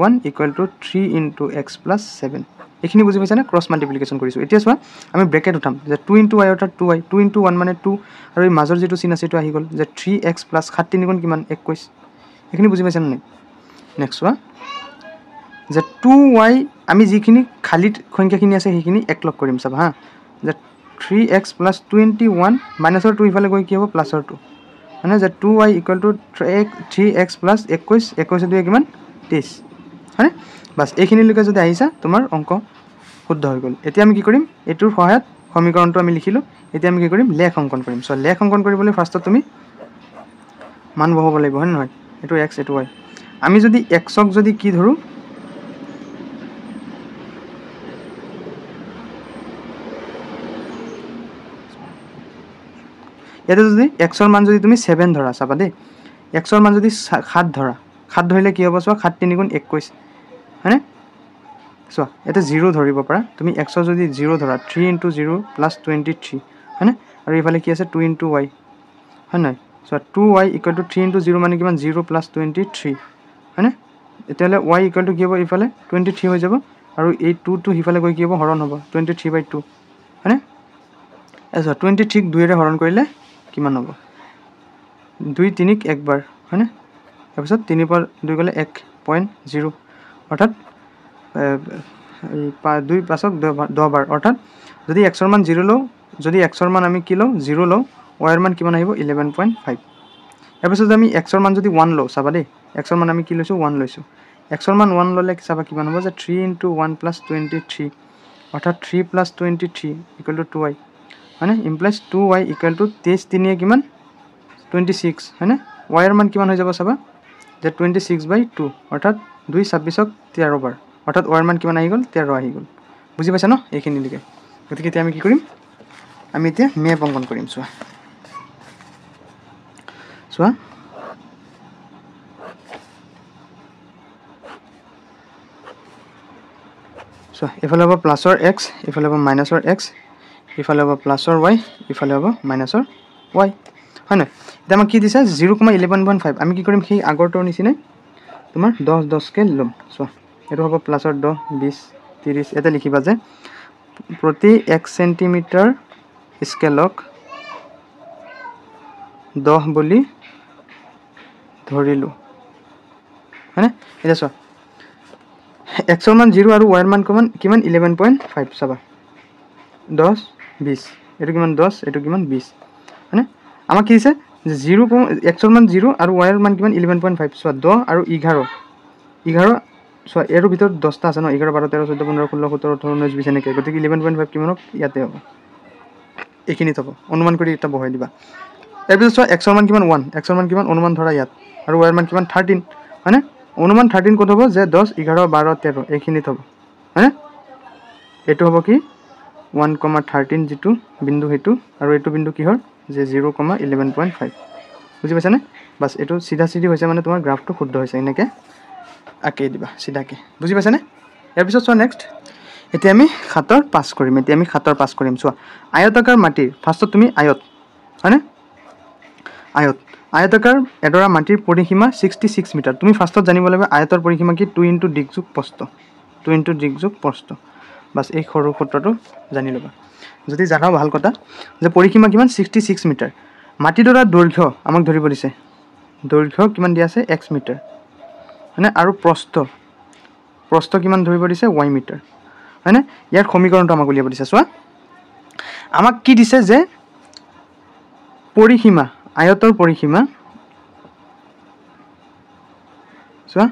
1 = 3 * x + 7 এইখিনি বুজি পাইছা না ক্ৰস মাল্টিপ্লিকেশন কৰিছো এতিয়া চোৱা আমি ব্ৰেকেট উঠাম যে 2 * y অৰ্থাৎ 2y 2 * 1 মানে 2 আৰু এই মাজৰ যেটো চিন আছে এটো আহি গল যে 3x + 7 3 গুণ কিমান 21 এইখিনি বুজি পাইছা নাই নেক্সট চোৱা যে 2y আমি যিখিনি খালি সংখ্যাখিনি আছে সেইখিনি একলগ কৰিম সব হা যে 3x + 21 মাইনাসৰ 2 ইফালে গৈ কি হ'ব প্লাসৰ 2 মানে যে 2y = 3x + 21 21 দুই কিমান 23 হয়নে বাস এইখিনি লৈকে যদি আহিছা তোমাৰ অঙ্ক শুদ্ধ হৈ গল এতিয়া আমি কি কৰিম এটোৰ সহায়ত সমীকৰণটো আমি লিখিলো এতিয়া আমি কি কৰিম লেখ অঙ্কন কৰিম সো লেখ অঙ্কন কৰিবলৈ ফাৰ্ষ্টত তুমি মান বহাব লাগিব হয় নহয় এটো x এটো y আমি যদি x ক যদি কি ধৰো এটা যদি x ৰ মান যদি তুমি 7 ধৰা চাবা দে x ৰ মান যদি 7 ধৰা 7 ধৰিলে কি হ'ব চোৱা 7 3 গুণ 21 হয়নে চোৱা এটা 0 ধৰিব পাৰা তুমি x ৰ যদি 0 ধৰা 3 * 0 + 23 হয়নে আৰু ইফালে কি আছে 2 * y হয় নাই চোৱা 2y = 3 * 0 মানে কিমান 0 + 23 হয়নে এতিয়ালে y = কি হ'ব ইফালে 23 হৈ যাব আৰু এই 2 টো ইফালে গৈ কি হ'ব হৰণ হ'ব 23/2 হয়নে এছা 23 ক 2 ৰে হৰণ কৰিলে কিমান হ'ব 2 3 ক একবাৰ হয়নে তাৰপিছত 3 पर 2 গলে 1.0 অৰ্থাৎ 2 5ক 10 বাৰ অৰ্থাৎ যদি x ৰ মান 0 লও যদি x ৰ মান আমি কি লও 0 লও y ৰ মান কিমান আহিব 11.5 তাৰপিছত আমি x ৰ মান যদি 1 লও চাবা দে x ৰ মান আমি কি লৈছো 1 লৈছো x ৰ মান 1 ললে চাবা কিমান হ'ব যে 3 * 1 + 23 অৰ্থাৎ 3 + 23 = 2y হয়নে ইমপ্লাইজ 2y = 23 3 কিমান 26 হয়নে y ৰ মান কিমান হৈ যাব চাবা যে 26/2 অৰ্থাৎ 2 26ক 13 বাৰ অৰ্থাৎ y ৰ মান কিমান আহি গল 13 আহি গল বুজি পাইছা ন এইখিনি লিখে গতিকে এতিয়া আমি কি কৰিম আমি এতিয়া মেপ অঙ্কন কৰিম চোৱা চোৱা চোৱা ইফালে হ'ব প্লাসৰ x ইফালে হ'ব মাইনাসৰ x ইফালে হ'ব প্লাসৰ y ইফালে হ'ব মাইনাসৰ y হয় না এটা আমাক কি দিছে 0,11.5 আমি কি কৰিম সেই আগৰটোৰ নিচিনাই তোমাৰ 10 10 কে লম চোৱা এটো হ'ব প্লাসৰ 10 20 30 এটা লিখিবা যে প্ৰতি 1 সেন্টিমিটাৰ স্কেলক 10 বুলি ধৰিলো হয়নে এটা চোৱা x ৰ মান 0 আৰু y ৰ মান কিমান 11.5 চাবা 10 20 এটো কিমান 10 এটো কিমান 20 হয়নে আমাক কি দিছে যে 0 x ৰ মান 0 আৰু y ৰ মান কিমান 11.5 চোৱা 10 আৰু 11 চোৱা এৰ ভিতৰত 10টা আছে ন 11 12 13 14 15 16 17 18 19 20 এনেকৈ গতিকে 11.5 কিমান হ'ব ইয়াতে হ'ব এইখিনি থব অনুমান কৰি এটা বহাই দিবা তাৰপিছত চোৱা x ৰ মান কিমান 1 x ৰ মান কিমান অনুমান ধৰা ইয়াত আৰু y ৰ মান কিমান 13 হয়নে অনুমান 13 কত হ'ব যে 10 11 12 13 এইখিনি থব হয়নে এটো হ'ব কি 1,13 যেটো বিন্দু হেতু আৰু এটো বিন্দু কি হল যে 0,11.5 বুজি পাইছানে বাস এটো সিধা সিধি হৈছে মানে তোমাৰ গ্ৰাফটো শুদ্ধ হৈছে এনেকে আঁকি দিবা সিধাকে বুজি পাইছানে ইয়াৰ পিছত চোৱা নেক্সট এতিয়া আমি 7 পাস কৰিম এতিয়া আমি 7 পাস কৰিম চোৱা আয়তাকাৰ মাটিৰ ফাৰ্ষ্টত তুমি আয়ত হয়নে আয়তাকাৰ এডৰা মাটিৰ পৰিসীমা 66 মিটাৰ তুমি ফাৰ্ষ্টত জানিব লাগিব আয়তৰ পৰিসীমা কি 2 * দিগযোগ প্ৰস্থ 2 * দিগযোগ প্ৰস্থ বাস এই সৰু সূত্ৰটো জানি লবা যদি জানাও ভাল কথা যে পৰিসীমা কিমান 66 মিটাৰ মাটিডৰা দৈৰ্ঘ্য আমাক ধৰিব দিছে দৈৰ্ঘ্য কিমান দিয়া আছে x মিটাৰ মানে আৰু প্ৰস্থ কিমান ধৰিব দিছে y মিটাৰ হয়নে ইয়াৰ সমীকৰণটো আমাক উলিয়াব দিছে চোৱা আমাক কি দিছে যে পৰিসীমা আয়তৰ পৰিসীমা চোৱা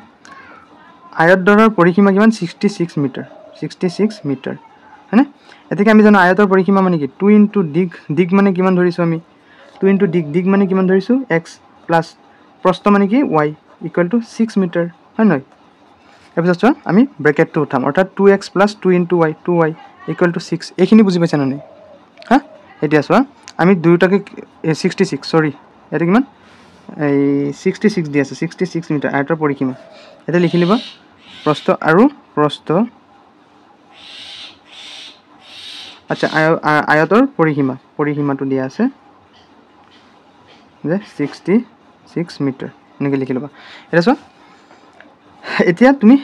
আয়তডৰাৰ পৰিসীমা কিমান 66 মিটাৰ হয়নে এতিকে আমি জানো আয়তৰ পৰিসীমা মানে কি 2 * দিগ মানে কিমান ধৰিছো আমি 2 * দিগ মানে কিমান ধৰিছো x প্লাস প্ৰস্থ মানে কি y = 6 মিটাৰ হয় নহয় এপিছত চোৱা আমি ব্ৰেকেটটো উঠাম অৰ্থাৎ 2x + 2 * y 2y = 6 এইখিনি বুজি পাইছা নে হা এতিয়া চোৱা আমি দুইটাকে 66 সৰি এটা কিমান এই 66 দি আছে 66 মিটাৰ আয়তৰ পৰিসীমা এটা লিখি লিবা প্ৰস্থ আৰু প্ৰস্থ আচ্ছা আয়তৰ পৰিসীমাটো দিয়া আছে যে 66 মিটাৰ এনেকৈ লিখি লবা এটা চোৱা এতিয়া তুমি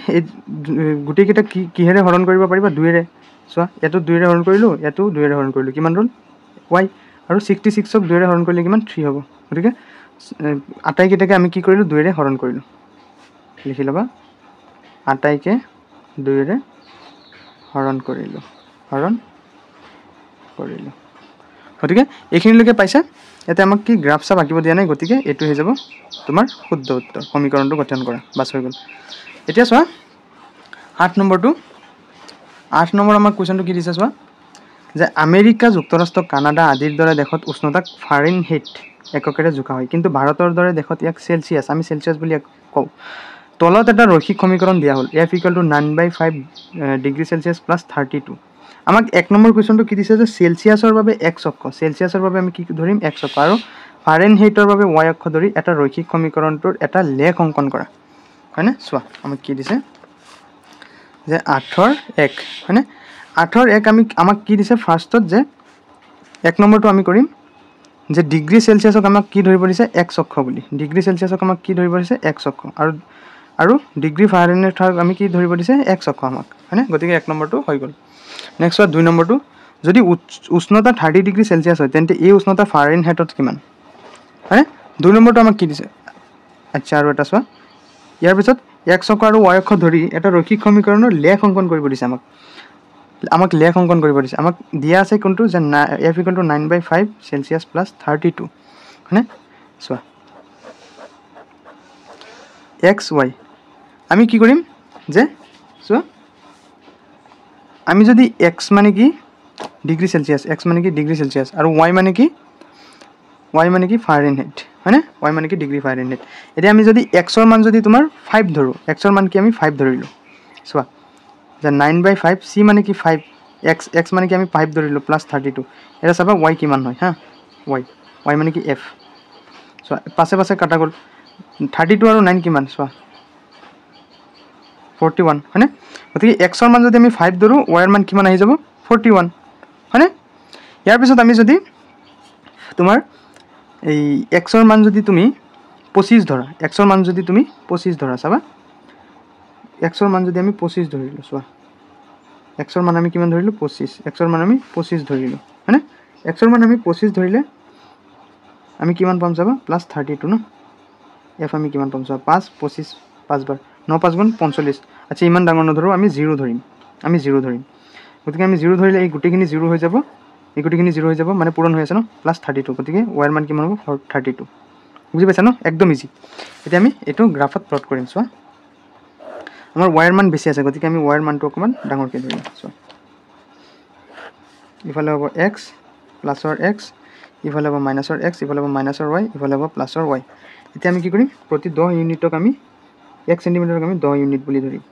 গুটি কেইটা কিহেৰে হৰণ কৰিব পাৰিবা 2 ৰে চোৱা এটো 2 ৰে হৰণ কৰিলো এটো 2 ৰে হৰণ কৰিলো কিমান ৰল y আৰু 66 ক 2 ৰে হৰণ কৰিলে কিমান 3 হ'ব গতিকে আটাইকেইটাকে আমি কি কৰিলো 2 ৰে হৰণ কৰিলো লিখি লবা আটাইকে 2 ৰে হৰণ কৰিলো গতিকে এইখিনিলৈকে পাইছা এটা আমাক কি গ্ৰাফ চাপ আঁকিব দিয়া নাই গতিকে এটো হৈ যাব তোমাৰ শুদ্ধ উত্তৰ সমীকৰণটো গঠন কৰা বাস হৈ গল এতিয়া চোৱা 8 নম্বৰটো 8 নম্বৰ আমাক কোৱেশ্চনটো কি দিছে চোৱা যে আমেৰিকা যুক্তৰাষ্ট্ৰ কানাডা আদিৰ দৰে দেশত উষ্ণতাক ফাৰেনহাইট এককেৰে জোখা হয় কিন্তু ভাৰতৰ দৰে দেশত ইয়াক সেলসিয়াছ আমি সেলসিয়াছ বুলি কওঁ তলত এটা ৰৈখিক সমীকৰণ দিয়া হল f = 9/5 ডিগ্ৰী সেলসিয়াছ + 32 আমাক 1 নম্বৰ কোৱেশ্চনটো কি দিছে যে সেলসিয়াছৰ বাবে x অক্ষ সেলসিয়াছৰ বাবে আমি কি ধৰিম x অক্ষ আৰু ফাৰেনহাইটৰ বাবে y অক্ষ ধৰি এটা ৰৈখিক সমীকৰণটোৰ এটা লেখ অঙ্কন কৰা হয়নে চোৱা আমাক কি দিছে যে 8ৰ 1 হয়নে 8ৰ 1 আমাক কি দিছে ফাৰ্ষ্টত যে 1 নম্বৰটো আমি কৰিম যে ডিগ্ৰী সেলসিয়াছক আমাক কি ধৰিব দিছে x অক্ষ বুলি ডিগ্ৰী সেলসিয়াছক আমাক কি ধৰিব দিছে x অক্ষ আৰু ডিগ্ৰী ফাৰেনহাইটক আমি কি ধৰিব দিছে x অক্ষ আমাক হয়নে গতিকে 1 নম্বৰটো হৈ গল নেক্সট 2 নম্বৰটো যদি উষ্ণতা 30 ডিগ্ৰী সেলসিয়াছ হয় তেন্তে এই উষ্ণতা ফাৰেনহাইটত কিমান হয়নে 2 নম্বৰটো আমাক কি দিছে আচ্ছা আৰু এটা চোৱা ইয়াৰ পিছত x অক্ষ আৰু y অক্ষ ধৰি এটা ৰৈখিক সমীকৰণৰ লেখ অঙ্কন কৰিব দিছে আমাক লেখ অঙ্কন কৰিব দিছে আমাক দিয়া আছে কোনটো যে f = 9/5 সেলসিয়াছ + 32 হয়নে চোৱা x y আমি কি কৰিম যে চোৱা আমি যদি x মানে কি ডিগ্ৰী সেলসিয়াছ x মানে কি ডিগ্ৰী সেলসিয়াছ আৰু y মানে কি ফাৰেনহাইট হয়নে y মানে কি ডিগ্ৰী ফাৰেনহাইট এতিয়া আমি যদি x ৰ মান যদি তোমাৰ 5 ধৰো x ৰ মান কি আমি 5 ধৰিলো চোৱা যে 9/5 c মানে কি 5 x মানে কি আমি 5 ধৰিলো +32 এটা চাবা y কিমান হয় হা y মানে কি f চোৱা পাছে কাটা গল 32 আৰু 9 কিমান চোৱা 41 হয়নে গতিকে x ৰ মান যদি আমি 5 ধৰো y ৰ মান কিমান আহি যাব 41 হয়নে ইয়াৰ পিছত আমি যদি তোমাৰ এই x ৰ মান যদি তুমি 25 ধৰা x ৰ মান যদি তুমি 25 ধৰা চাবা x ৰ মান যদি আমি 25 ধৰিলো চোৱা x ৰ মান আমি কিমান ধৰিলো 25 x ৰ মান আমি 25 ধৰিলো হয়নে x ৰ মান আমি 25 ধৰিলে আমি কিমান পাম চাবা +32 ন f আমি কিমান পাম চাবা 5 25 5 বাৰ 9 5 গুণ 45 আচ্ছা ইমান ডাঙৰ নধৰো আমি 0 ধৰিম গতিকে আমি 0 ধৰিলে এই গুটিখিনি 0 হৈ যাব মানে পূৰণ হৈ আছে ন +32 গতিকে y ৰ মান কিমান হ'ব 32 বুজি পাইছা ন একদম ইজি এতিয়া আমি এটো গ্ৰাফত প্লট কৰিম চোৱা আমাৰ y ৰ মান বেছি আছে গতিকে আমি y ৰ মানটো অকমান ডাঙৰকৈ ধৰিম চোৱা ইফালে হ'ব x প্লাসৰ x ইফালে হ'ব মাইনাসৰ x ইফালে হ'ব মাইনাসৰ y ইফালে হ'ব প্লাসৰ y এতিয়া আমি কি কৰিম প্ৰতি 10 ইউনিটক আমি 1 সেন্টিমিটাৰক আমি 10 ইউনিট বুলি ধৰিম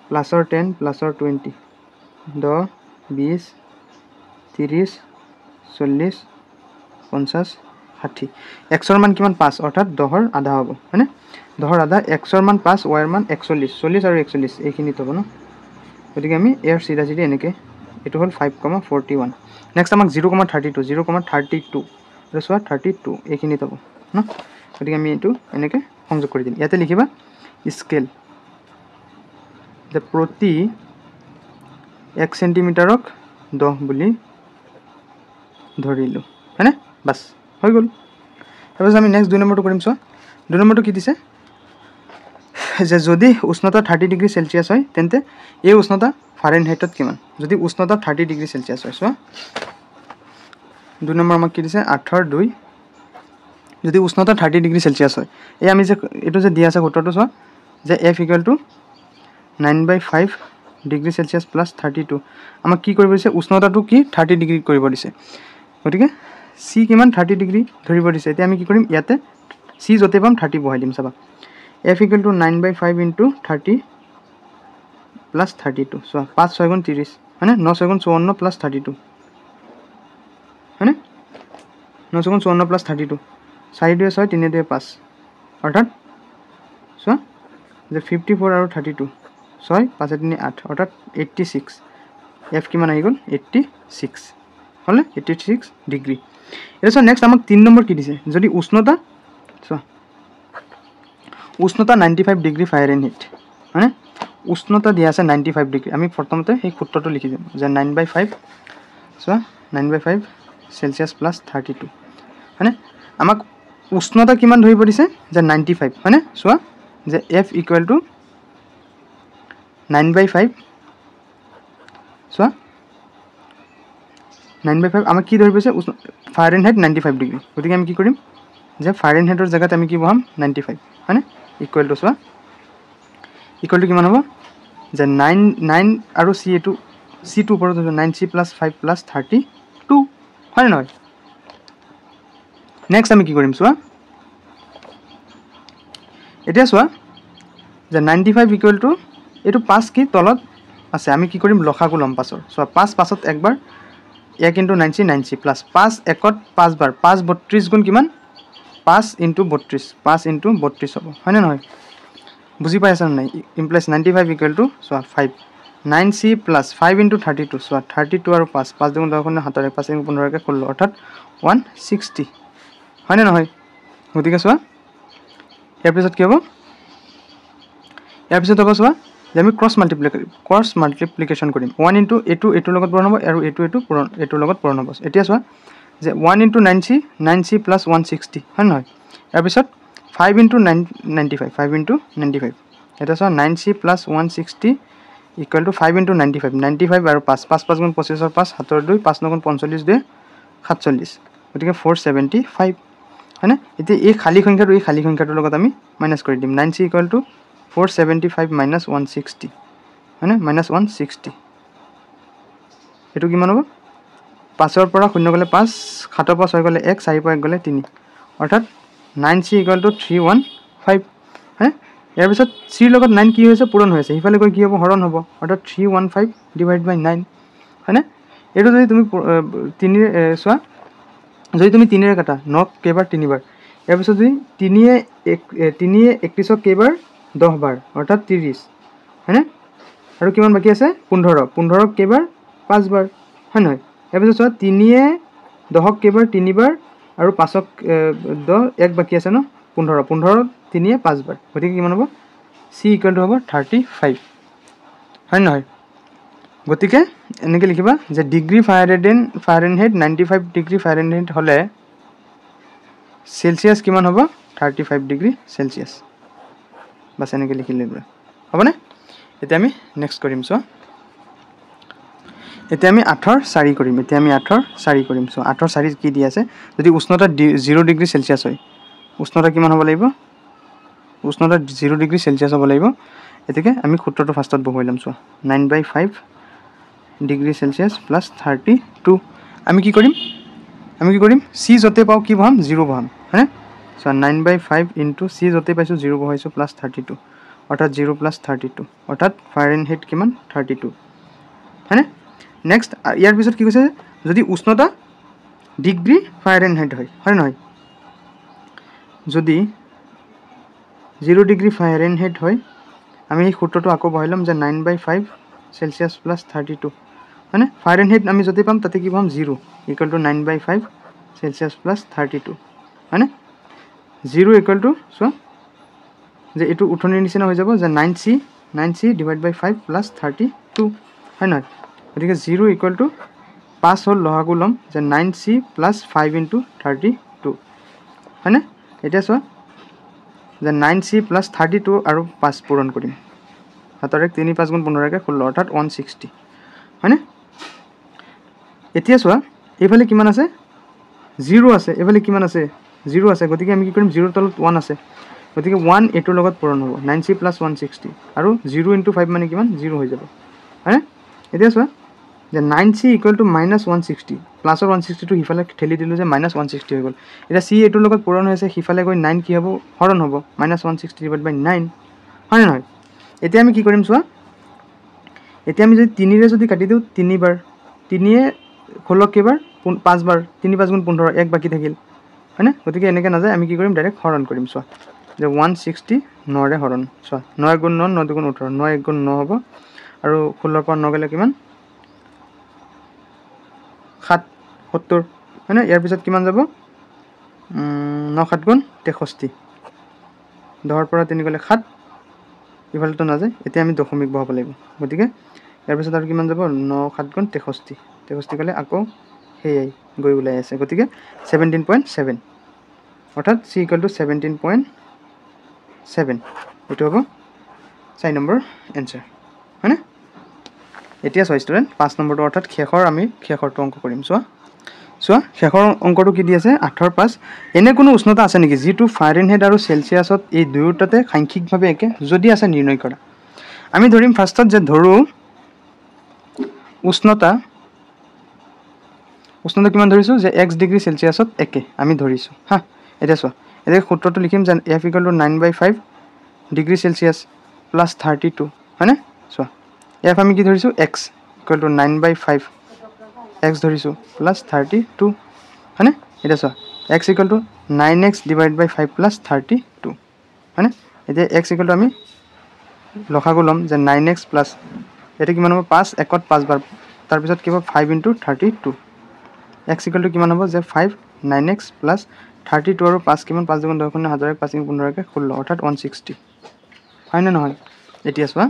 প্লাছৰ 10 প্লাছৰ 20 10 20 30 40 50 60 xৰ মান কিমান 5 অৰ্থাৎ 10ৰ আধা হ'ব হয়নে 10ৰ আধা xৰ মান 5 yৰ মান 41 40 আৰু 41 এইখিনিত হ'ব ন গতিকে আমি এৰ চিধা চিধি এনেকৈ এইটো হ'ল 5,41 নেক্সট আমাক 0,32 0,32 আৰু চোৱা 32 এইখিনিত হ'ব ন গতিকে আমি এইটো এনেকৈ সংযোগ কৰি দিম ইয়াতে লিখিবা স্কেল যে প্ৰতি 1 সেন্টিমিটাৰক 10 বুলি ধৰিলোঁ হয়নে বাছ হৈ গ'ল তাৰপিছত আমি নেক্সট 2 নম্বৰটো কৰিম চোৱা 2 নম্বৰটো কি দিছে যে যদি উষ্ণতা 30 ডিগ্ৰী সেলসিয়াছ হয় তেন্তে এই উষ্ণতা ফাৰেনহাইটত কিমান যদি উষ্ণতা 30 ডিগ্ৰী সেলসিয়াছ হয় চোৱা 2 নম্বৰ আমাক কি দিছে 8/2 যদি উষ্ণতা 30 ডিগ্ৰী সেলসিয়াছ হয় এই আমি যে এটো যে দিয়া আছে সূত্ৰটো চোৱা যে F = 9/5 ডিগ্ৰী সেলসিয়াছ প্লাস 32 আমাক কি কৰিব দিছে উষ্ণতাটো কি 30 ডিগ্ৰী কৰিব দিছে গতিকে C কিমান 30 ডিগ্ৰী ধৰিব দিছে এতিয়া আমি কি কৰিম ইয়াতে C যতে পাম 30 বহাই দিম চাবা F = 9/5 * 30 plus 32 so 5 6 * 30 है 9 6 * 54 plus 32 है 9 6 * 54 plus 32 4 2 6 3 2 5 অর্থাৎ so যে 54 আৰু 32 6 5 3 8 অৰ্থাৎ 86 F কিমান আহি গল 86 হলে 86 ডিগ্ৰী এটা নেক্সট আমাক 3 নম্বৰ কি দিছে যদি উষ্ণতা so উষ্ণতা 95 ডিগ্ৰী ফাৰেনহাইট মানে উষ্ণতা দিয়া আছে 95 ডিগ্ৰী আমি প্ৰথমতে এই সূত্ৰটো লিখি দিম যে 9/5 so 9/5 সেলসিয়াস প্লাস 32 মানে আমাক উষ্ণতা কিমান ধৰিব দিছে যে 95 মানে চোৱা যে F = 9/5 চোৱা 9/5 আমাক কি ধৰিব দিছে ফাৰেনহাইট 95 ডিগ্ৰী গতিকে আমি কি কৰিম যে ফাৰেনহাইটৰ জায়গাত আমি কি বহাম 95 মানে ইকুৱেল টু চোৱা ইকুৱেল টু কিমান হ'ব যে 9 আৰু C এটো C2 ওপৰত 9C + 5 + 32 হয় নহয় নেক্সট আমি কি কৰিম চোৱা এতিয়া চোৱা যে 95 ইকুৱেল টু এটো 5 কি তলত আছে আমি কি কৰিম লসাগু লম পাছৰ চোৱা 5 পাছত একবাৰ 1 * 9C প্লাস 5 একত 5 বাৰ 5 32 গুণ কিমান 5 * 32 5 * 32 হ'ব হয় না নহয় বুজি পাইছা নাই implies 95 equal to so 5 9C plus 5 * 32 so 32 আৰু 5 5 দুগুণ 10 গুণ 7 5 * 15 কে 16 অৰ্থাৎ 160 হয় না নহয় গতিকে সো ইয়াৰ পিছত কি হ'ব ইয়াৰ পিছত হ'ব সো যে আমি ক্ৰস মাল্টিপ্লিকেশন কৰিম 1 * এটোৰ লগত পূৰণ হ'ব আৰু এটোৰ লগত পূৰণ হ'ব এতিয়া সো যে 1 * 9C plus 160 হয় নহয় ইয়াৰ পিছত 5 * 95 5 * 95 এটা so 9C plus 160 equal to 5 * 95 95 আৰু 5 5 5 গুণ 25 5 7 2 5 9 গুণ 45 2 47 গতিকে 475 হয়নে এতিয়া এই খালি সংখ্যাটোৰ লগত আমি মাইনাস কৰি দিম 9C equal to 475 minus 160 হয়নে minus 160 এটো কিমান হ'ব 5 ৰ পৰা 0 গলে 5 7 ৰ পৰা 6 গলে 1 4 ৰ পৰা 1 গলে 3 অৰ্থাৎ 9C equal to 315 হ্যাঁ ইয়াৰ পিছত C ৰ লগত 9 কি হৈছে পূৰণ হৈছে ইফালে গৈ কি হ'ব হৰণ হ'ব অৰ্থাৎ 315 divided by 9 হয়নে এটো যদি তুমি 3 সোৱা যদি তুমি 3 ৰে কাটা 9 কেবাৰ 3 বাৰ ইয়াৰ পিছত যদি 3 এ 31 কেবাৰ 10 বাৰ অৰ্থাৎ 30 হয়নে আৰু কিমান বাকি আছে 15 কেবাৰ 5 বাৰ হয় নহয় ইয়াৰ পিছত সোৱা 3 এ 10 কেবাৰ 3 বাৰ আৰু 5 10 এক বাকি আছে ন 15 3 এ 5 বাৰ গতিকে কিমান হ'ব C equal to হ'ব 35 হয় নহয় গতিকে এনেকৈ লিখিবা যে ডিগ্ৰী ফাৰেনহাইট 95 ডিগ্ৰী ফাৰেনহাইট হলে সেলসিয়াস কিমান হ'ব 35 ডিগ্ৰী সেলসিয়াস বাস এনেকৈ লিখিলে হ'বনে এতিয়া আমি নেক্সট কৰিম সো এতিয়া আমি 8 ৰ 4 কৰিম সো 8 ৰ 4 কি দি আছে যদি উষ্ণতা 0 ডিগ্ৰী সেলসিয়াস হয় উষ্ণতা কিমান হ'ব লাগিব উষ্ণতা 0 ডিগ্ৰী সেলসিয়াস হ'ব লাগিব এতিকে আমি সূত্ৰটো ফাৰ্ষ্টত বহুৱাই লম সো 9/5 ডিগ্ৰী সেলসিয়াস প্লাস 32 আমি কি কৰিম C যতে পাও কি বহাম 0 বহাম হয়নে সো 9/5 * C যতে পাইছো 0 বহাইছো প্লাস 32 অৰ্থাৎ 0 + 32 অৰ্থাৎ ফাৰেনহাইট কিমান 32 হয়নে নেক্সট ইয়াৰ পিছত কি কৈছে যদি উষ্ণতা ডিগ্ৰী ফাৰেনহাইট হয় নহয় যদি 0 ডিগ্ৰী ফাৰেনহাইট হয় আমি এই সূত্ৰটো আকৌ বহাই ল'ম যে 9/5 সেলসিয়াছ + 32 হয়নে ফাৰেনহাইট আমি যদি পাম তাতে কি পাম 0 = 9/5 সেলসিয়াছ + 32 হয়নে 0 = সো যে এটো উঠনিৰ নিচিনা হৈ যাব যে 9c / 5 + 32 হয় নহয় গতিকে 0 = 5 হল লহাগু লম যে 9c + 5 * 32 হয়নে এতিয়া সো যে 9c + 32 আৰু 5 পূৰণ কৰিম হাতৰে 3 5 * 15 = 16 অৰ্থাৎ 160 হয়নে এতিয়া সো এইফালে কিমান আছে 0 আছে এইফালে কিমান আছে 0 আছে গতিকে আমি কি কৰিম 0 তলত 1 আছে গতিকে 1 এটোৰ লগত পূৰণ হ'ব 9c + 160 আৰু 0 * 5 মানে কিমান 0 হৈ যাব হয়নে এতিয়া সো যে 9c = -160 প্লাসৰ 160 টো হিফালে ঠেলি দিলো যে -160 হৈ গল এটা c এটোৰ লগত পূৰণ হৈছে হিফালে গৈ 9 কি হ'ব হৰণ হ'ব -160 / 9 হয় নহয় এতিয়া আমি কি কৰিম চোৱা এতিয়া আমি যদি 3 ৰে যদি কাটি দিও 3 বাৰ 3 এ 16 কেবাৰ 5 বাৰ 3 5 * 15 এক বাকি থাকিল হয়নে গতিকে এনেকে না যায় আমি কি কৰিম ডাইৰেক্ট হৰণ কৰিম চোৱা যে 160 9 ৰে হৰণ চোৱা 9 * 9 9 * 2 18 9 * 1 9 হ'ব আৰু 16 পৰা 9 গলে কিমান 70 হয়নে ইয়াৰ পিছত কিমান যাব 9 7 * 63 10 পৰা 3 গলে 7 ইফালে তো না যায় এতিয়া আমি দশমিক বহাব লাগিব গতিকে ইয়াৰ পিছত আৰু কিমান যাব 9 7 * 63 63 গলে আকৌ হেই গৈ ওলাই আছে গতিকে 17.7 অৰ্থাৎ c = 17.7 এটো হ'ব 4 নম্বৰ आंसर হয়নে এতিয়া সো ষ্টুডেন্ট 5 নম্বৰটো অৰ্থাৎ শেষৰ আমি শেষৰটো অংক কৰিম চোৱা শেষৰ অংকটো কি দি আছে 8 ৰ 5 এনে কোনো উষ্ণতা আছে নেকি যেটো ফাৰেনহাইট আৰু সেলসিয়াছত এই দুয়োটাতে সাংখ্যিকভাৱে একে যদি আছে নিৰ্ণয় কৰা আমি ধৰিম ফাৰ্ষ্টত যে ধৰো উষ্ণতা কিমান ধৰিছো যে x ডিগ্ৰী সেলসিয়াছত একে আমি ধৰিছো হা এটা চোৱা এই সূত্ৰটো লিখিম যে f = 9/5 ডিগ্ৰী সেলসিয়াছ + 32 হয়নে চোৱা f আমি কি ধৰিছো x = 9/5 x ধৰিছো + 32 হয়নে এটা চোৱা x = 9x / 5 + 32 হয়নে এতিয়া x = আমি লখাগু লম যে 9x প্লাস এটা কিমান হ'ব 5 1ত 5 বাৰ তাৰ পিছত কি হ'ব 5 * 32 x = কিমান হ'ব যে 5 9x + 32 আৰু 5 কিমান 5 * 2 = 10 1000 5 * 15 = 16 অৰ্থাৎ 160 হয় না নহয় এতিয়া চোৱা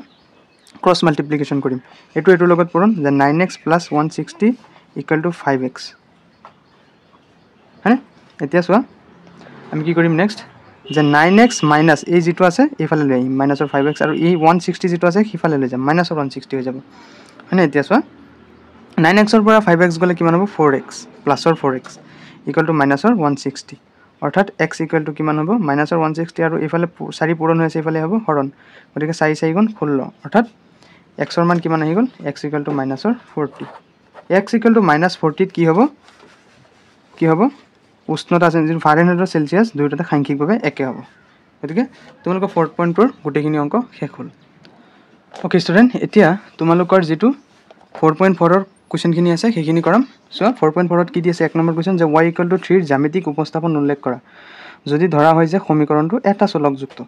ক্ৰস মাল্টিপ্লিকেশন কৰিম এটোৰ লগত পূৰণ যে 9x + 160 = 5x হয়নে এতিয়া চোৱা আমি কি কৰিম নেক্সট যে 9x মাইনাস এই যেটো আছে এইফালে লৈ আহিম মাইনাসৰ 5x আৰু এই 160 যেটো আছে হিফালে লৈ যাম মাইনাসৰ 160 হৈ যাব হয়নে এতিয়া চোৱা 9x ৰ পৰা 5x গলে কিমান হ'ব 4x প্লাসৰ 4x = মাইনাসৰ 160 অৰ্থাৎ x = কিমান হ'ব মাইনাসৰ 160 আৰু এইফালে 4 পূৰণ হৈছে এইফালে হ'ব হৰণ গতিকে 4 4 * 16 অৰ্থাৎ x ৰ মান কিমান আহি গল x = মাইনাসৰ 40 x = -40 কি হ'ব উষ্ণতা আছে যে ফাৰেনহাইট আৰু সেলসিয়াছ দুয়োটাতে সাংখ্যিকভাৱে একে হ'ব গতিকে তোমালোকৰ 4.4 গুটেখিনি অংক শেষ হ'ল ওকে ষ্টুডেন্ট এতিয়া তোমালোকৰ যেটো 4.4 ৰ কোৱেশ্চনখিনি আছে সেইখিনি কৰাম সো 4.4 ত কি দি আছে এক নম্বৰ কোৱেশ্চন যে y = 3 ৰ জ্যামিতিক উপস্থাপন উল্লেখ কৰা যদি ধৰা হয় যে সমীকৰণটো এটা চলকযুক্ত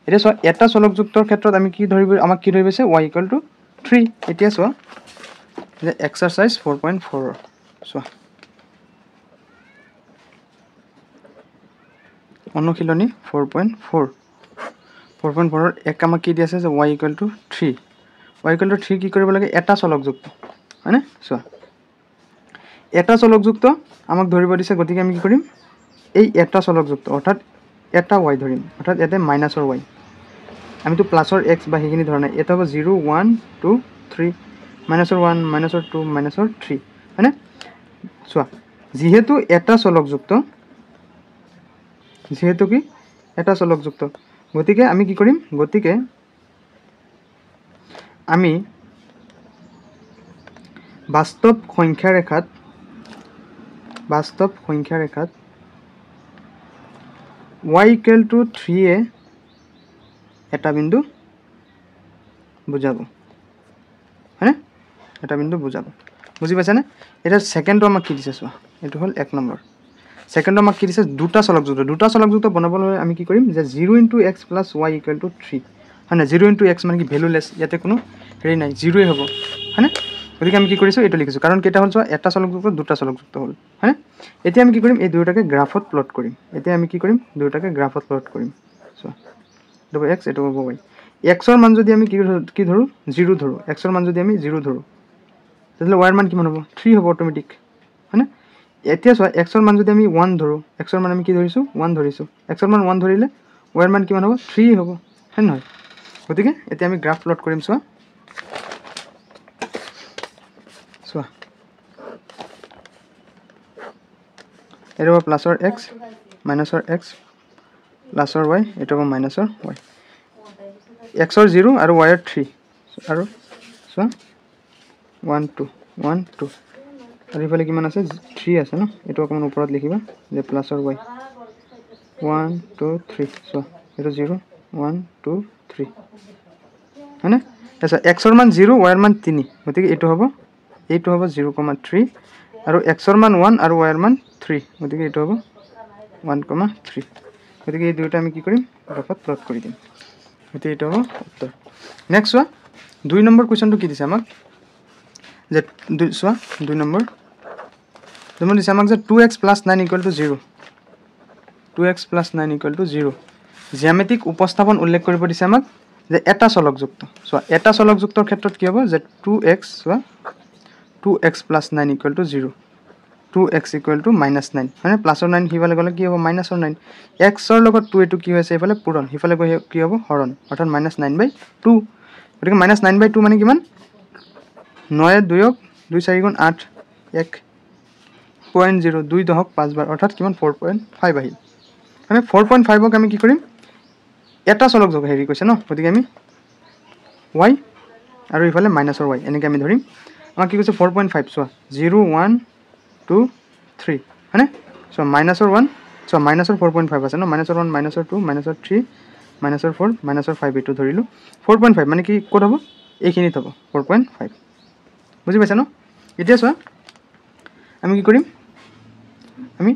এটা সো এটা চলকযুক্তৰ ক্ষেত্ৰত আমি কি ধৰিব আমাক কি ধৰিবছে y = 3 এতিয়া সো যে এক্সাৰসাইজ 4.4 সো অনুশীলনী 4.4 ৰ এক আমাক কি দি আছে যে y = 3 y = 3 কি কৰিব লাগে এটা চলকযুক্ত হয়নে চোৱা এটা চলকযুক্ত আমাক ধৰিব দিছে গতিকে আমি কি কৰিম এই এটা চলকযুক্ত অৰ্থাৎ এটা y ধৰিম অৰ্থাৎ এতে মাইনাসৰ y আমি তো প্লাসৰ x বা হেখিনি ধৰণে এটা হ'ব 0 1 2 3 মাইনাসৰ 1 মাইনাসৰ 2 মাইনাসৰ 3 হয়নে চোৱা যেহেতু এটা চলকযুক্ত যেহেতু কি এটা চলকযুক্ত গতিকে আমি কি কৰিম গতিকে আমি বাস্তৱ সংখ্যা ৰেখাত y = 3 এ এটা বিন্দু বুজাব হয়নে এটা বিন্দু বুজাব বুজি পাইছানে এটা সেকেন্ডটো আমাক কি দিছে চোৱা এটো হল 1 নম্বৰ সেকেন্ডটো আমাক কি দিছে দুটা চলকযুক্ত বনাবলৈ আমি কি কৰিম যে 0 * x + y = 3 হয়নে 0 * x মানে কি ভ্যালুলেস ইয়াতে কোনো হেৰি নাই 0 হ'ব হয়নে গতিকে আমি কি কৰিছো এটো লিখিছো কাৰণ কেটা হল চোৱা এটা চলকযুক্ত দুটা চলকযুক্ত হল হয়নে এতিয়া আমি কি কৰিম এই দুটাকে গ্ৰাফত প্লট কৰিম এতিয়া আমি কি কৰিম দুটাকে গ্ৰাফত প্লট কৰিম চোৱা এটো x এটো হ'ব y x ৰ মান যদি আমি কি ধৰো 0 ধৰো x ৰ মান যদি আমি 0 ধৰো তেতিয়াহলে y ৰ মান কিমান হ'ব 3 হ'ব অটোমেটিক হয়নে এতিয়া চোৱা x ৰ মান যদি আমি 1 ধৰো x ৰ মান আমি কি ধৰিছো 1 ধৰিছো x ৰ মান 1 ধৰিলে y ৰ মান কিমান হ'ব 3 হ'ব হয় নহয় গতিকে এতিয়া আমি গ্ৰাফ প্লট কৰিম চোৱা এটো হ'ব প্লাসৰ x মাইনাসৰ x প্লাসৰ y এটো হ'ব মাইনাসৰ y x ৰ 0 আৰু y ৰ 3 আৰু চোৱা 1 2 1 2 আৰু ইফালে কিমান আছে 3 আছে ন এটো অকমান ওপৰত লিখিবা যে প্লাসৰ y 1 2 3 চোৱা এটো 0 1 2 3 হয়নে এসা x ৰ মান 0 y ৰ মান 3 গতিকে এটো হ'ব 0,3 আৰু x ৰ মান 1 আৰু y ৰ মান 3 গতিকে এটো হ'ব 1,3 গতিকে এই দুটা আমি কি কৰিম গ্ৰাফত প্লট কৰি দিম গতিকে এটো হ'ব উত্তৰ নেক্সট চোৱা 2 নম্বৰ কোৱেশ্চনটো কি দিছে আমাক যে চোৱা 2 নম্বৰ দিছে আমাক যে 2x + 9 = 0 2x + 9 = 0 জ্যামিতিক উপস্থাপন উল্লেখ কৰিব দিছে আমাক যে এটা চলকযুক্ত চোৱা এটা চলকযুক্তৰ ক্ষেত্ৰত কি হ'ব যে 2x চোৱা 2x + 9 = 0 2x = -9 মানে প্লাসৰ 9 হিফালে গলে কি হ'ব মাইনাসৰ 9 x ৰ লগত 2 এটো কি হৈছে ইফালে পূৰণ হিফালে গৈ কি হ'ব হৰণ অৰ্থাৎ -9/2 গতিকে -9/2 মানে কিমান 9 2 2 4 গুণ 8 1.0 2 দহক 5 বাৰ অৰ্থাৎ কিমান 4.5 আহিল মানে 4.5 ক আমি কি কৰিম এটা চলকযুক্ত হেৰি কৈছে ন গতিকে আমি y আৰু ইফালে মাইনাসৰ y এনেকৈ আমি ধৰিম আমাক কি কৈছে 4.5 চোৱা 0 1 2 3 হয়নে সো মাইনাসৰ 1 সো মাইনাসৰ 4.5 আছে ন মাইনাসৰ 1 মাইনাসৰ 2 মাইনাসৰ 3 মাইনাসৰ 4 মাইনাসৰ 5 এটো ধৰিলো 4.5 মানে কি কোড হ'ব এইখিনিত হ'ব 4.5 বুজি পাইছা ন এতিয়া চোৱা আমি কি কৰিম আমি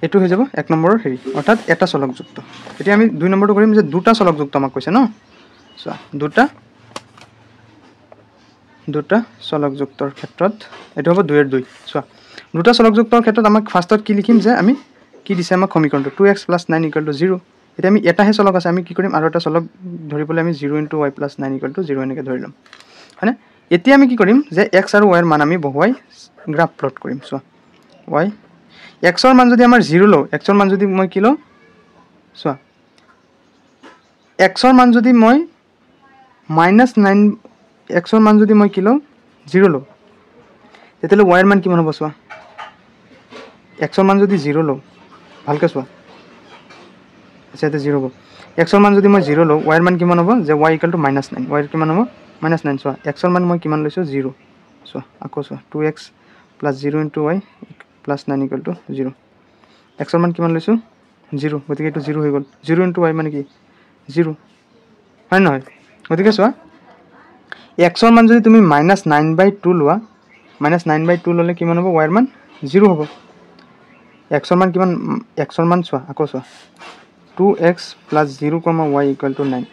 এটো হৈ যাব 1 নম্বৰৰ হেৰি অৰ্থাৎ এটা চলকযুক্ত এতিয়া আমি 2 নম্বৰটো কৰিম যে দুটা চলকযুক্ত আমাক কৈছে ন চোৱা দুটা চলকযুক্তৰ ক্ষেত্ৰত এটো হ'ব 2 এৰ 2 চোৱা দুটা চলকযুক্তৰ ক্ষেত্ৰত আমাক ফাৰ্ষ্টত কি লিখিম যে আমি কি দিছে আমাক সমীকৰণটো 2x + 9 = 0 এতিয়া আমি এটাহে চলক আছে আমি কি কৰিম আৰু এটা চলক ধৰিবলৈ আমি 0 * y + 9 = 0 এনেকৈ ধৰি লম হয়নে এতিয়া আমি কি কৰিম যে x আৰু y ৰ মান আমি বহুৱাই গ্ৰাফ প্লট কৰিম চোৱা y x ৰ মান যদি আমাৰ 0 লও x ৰ মান যদি মই কি লও চোৱা x ৰ মান যদি মই -9 x ৰ মান যদি মই কি লও 0 লও তেতিয়ালে y ৰ মান কিমান হ'ব চোৱা x ৰ মান যদি 0 লও ভালকৈ চোৱা আচ্ছা এটা 0 হ'ব x ৰ মান যদি মই 0 লও y ৰ মান কিমান হ'ব যে y = -9 y কিমান হ'ব -9 চোৱা x ৰ মান মই কিমান লৈছো 0 চোৱা আকৌ চোৱা 2x + 0 * y + 9 = 0 x ৰ মান কিমান লৈছো 0 গতিকে এটো 0 হৈ গল 0 * y মানে কি 0 হয় নহয় গতিকে চোৱা x ৰ মান যদি তুমি -9/2 লোৱা -9/2 ললে কিমান হ'ব y ৰ মান 0 হ'ব x ৰ মান কিমান x ৰ মান চোৱা আকৌ চোৱা 2x + 0, y = 9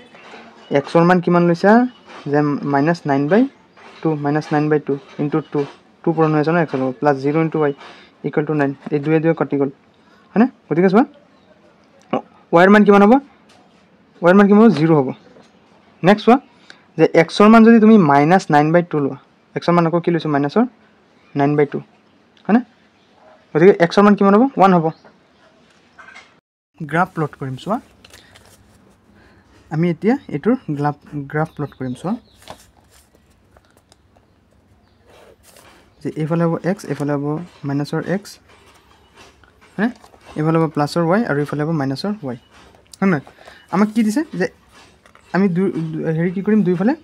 x ৰ মান কিমান লৈছা যে -9/2 -9/2 * 2 পূৰণ হৈ আছে ন x ৰ লগত + 0 * y = 9 এই 2 2 কাটি গল হয়নে গতিকে চোৱা y ৰ মান কিমান হ'ব y ৰ মান কিমান হ'ব 0 হ'ব নেক্সট চোৱা যে x ৰ মান যদি তুমি -9/2 লোৱা x ৰ মান আকৌ কি লৈছো -9/2 হয়নে গতিকে x ৰ মান কিমান হ'ব 1 হ'ব গ্ৰাফ প্লট কৰিম চোৱা আমি এতিয়া এটোৰ গ্ৰাফ প্লট কৰিম চোৱা যে এফালে হ'ব x এফালে হ'ব মাইনাসৰ x হয়নে এফালে হ'ব প্লাসৰ y আৰু এফালে হ'ব মাইনাসৰ y হয়নে আমাক কি দিছে যে আমি হেৰি কি কৰিম দুইফালে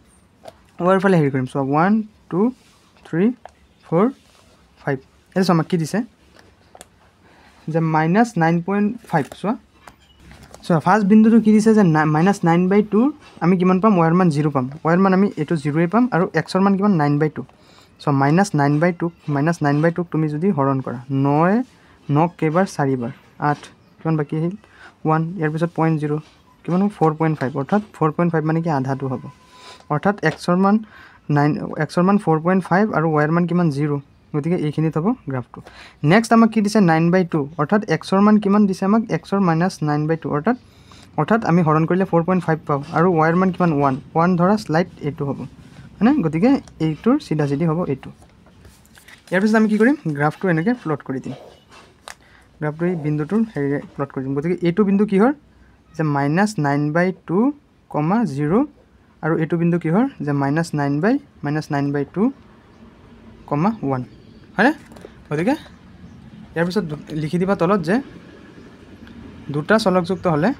y ৰ ফালে হেৰি কৰিম চোৱা 1 2 3 4 5 এটা আমাক কি দিছে যে -9.5 চোৱা সো ফাৰ্ষ্ট বিন্দুটো কি দিছে যে -9/2 আমি কিমান পাম y ৰ মান 0 পাম y ৰ মান আমি এইটো 0 পাম আৰু x ৰ মান কিমান 9/2 সো -9/2 তুমি যদি হৰণ কৰা 9 কেইবাৰ 4 বাৰ 8 কিমান বাকি আহিল 1 ইয়াৰ পিছত 0.0 কিমান 4.5 অৰ্থাৎ 4.5 মানে কি আধাটো হ'ব অৰ্থাৎ x ৰ মান 4.5 আৰু y ৰ মান কিমান 0 গতিকে এইখিনিত হ'ব গ্ৰাফটো নেক্সট আমাক কি দিছে 9/2 অৰ্থাৎ x ৰ মান কিমান দিছে আমাক x ৰ -9/2 অৰ্থাৎ আমি হৰণ কৰিলে 4.5 পাওঁ আৰু y ৰ মান কিমান 1 ধৰা স্লাইড এইটো হ'ব হয়নে গতিকে এইটোৰ সিধা সিধি হ'ব এইটো ইয়াৰ পিছত আমি কি কৰিম গ্ৰাফটো এনেকৈ প্লট কৰি দিম গ্ৰাফটো এই বিন্দুটোৰ হেৰিৰে প্লট কৰি দিম গতিকে এইটো বিন্দু কি হয় যে -9/2, 0 আৰু এইটো বিন্দু কি হয় যে -9/2, 1 হয়নে গতিকে ইয়াৰ পিছত লিখি দিবা তলত যে দুটা চলকযুক্ত হ'লে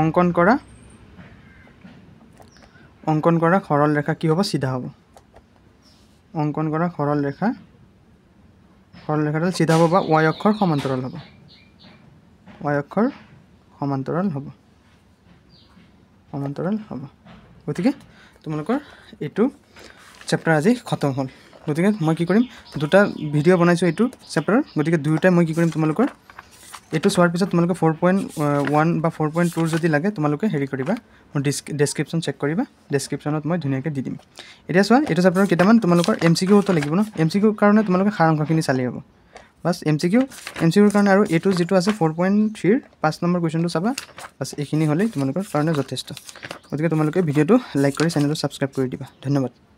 অঙ্কন কৰা সৰল ৰেখা কি হ'ব সিধা হ'ব অঙ্কন কৰা সৰল ৰেখাডাল সিধা হ'ব বা y অক্ষৰ সমান্তৰাল হ'ব গতিকে তোমালোকৰ এইটো চেপ্টাৰ আজি খতম হ'ল গতিকে মই কি কৰিম দুটা ভিডিঅ' বনাইছোঁ এইটো চেপ্টাৰ গতিকে দুয়োটাই মই কি কৰিম তোমালোকৰ এইটো চোৱাৰ পিছত তোমালোকে 4.1 বা 4.2 যদি লাগে তোমালোকে হেৰি কৰিবা মোৰ ডেছক্ৰিপশ্যন চেক কৰিবা ডেছক্ৰিপশ্যনত মই ধুনীয়াকৈ দি দিম এতিয়া চোৱা এইটো চেপ্টাৰৰ কেইটামান তোমালোকৰ MCQটো লাগিব ন MCQৰ কাৰণে তোমালোকে সাৰাংশখিনি চালেই হ'ব বাছ MCQৰ কাৰণে আৰু এইটো যিটো আছে 4.3 5 নম্বৰ কুৱেশ্যনটো চাবা বাছ এইখিনি হ'লেই তোমালোকৰ কাৰণে যথেষ্ট গতিকে তোমালোকে ভিডিঅ'টো লাইক কৰি চেনেলটো ছাবস্ক্ৰাইব কৰি দিবা ধন্যবাদ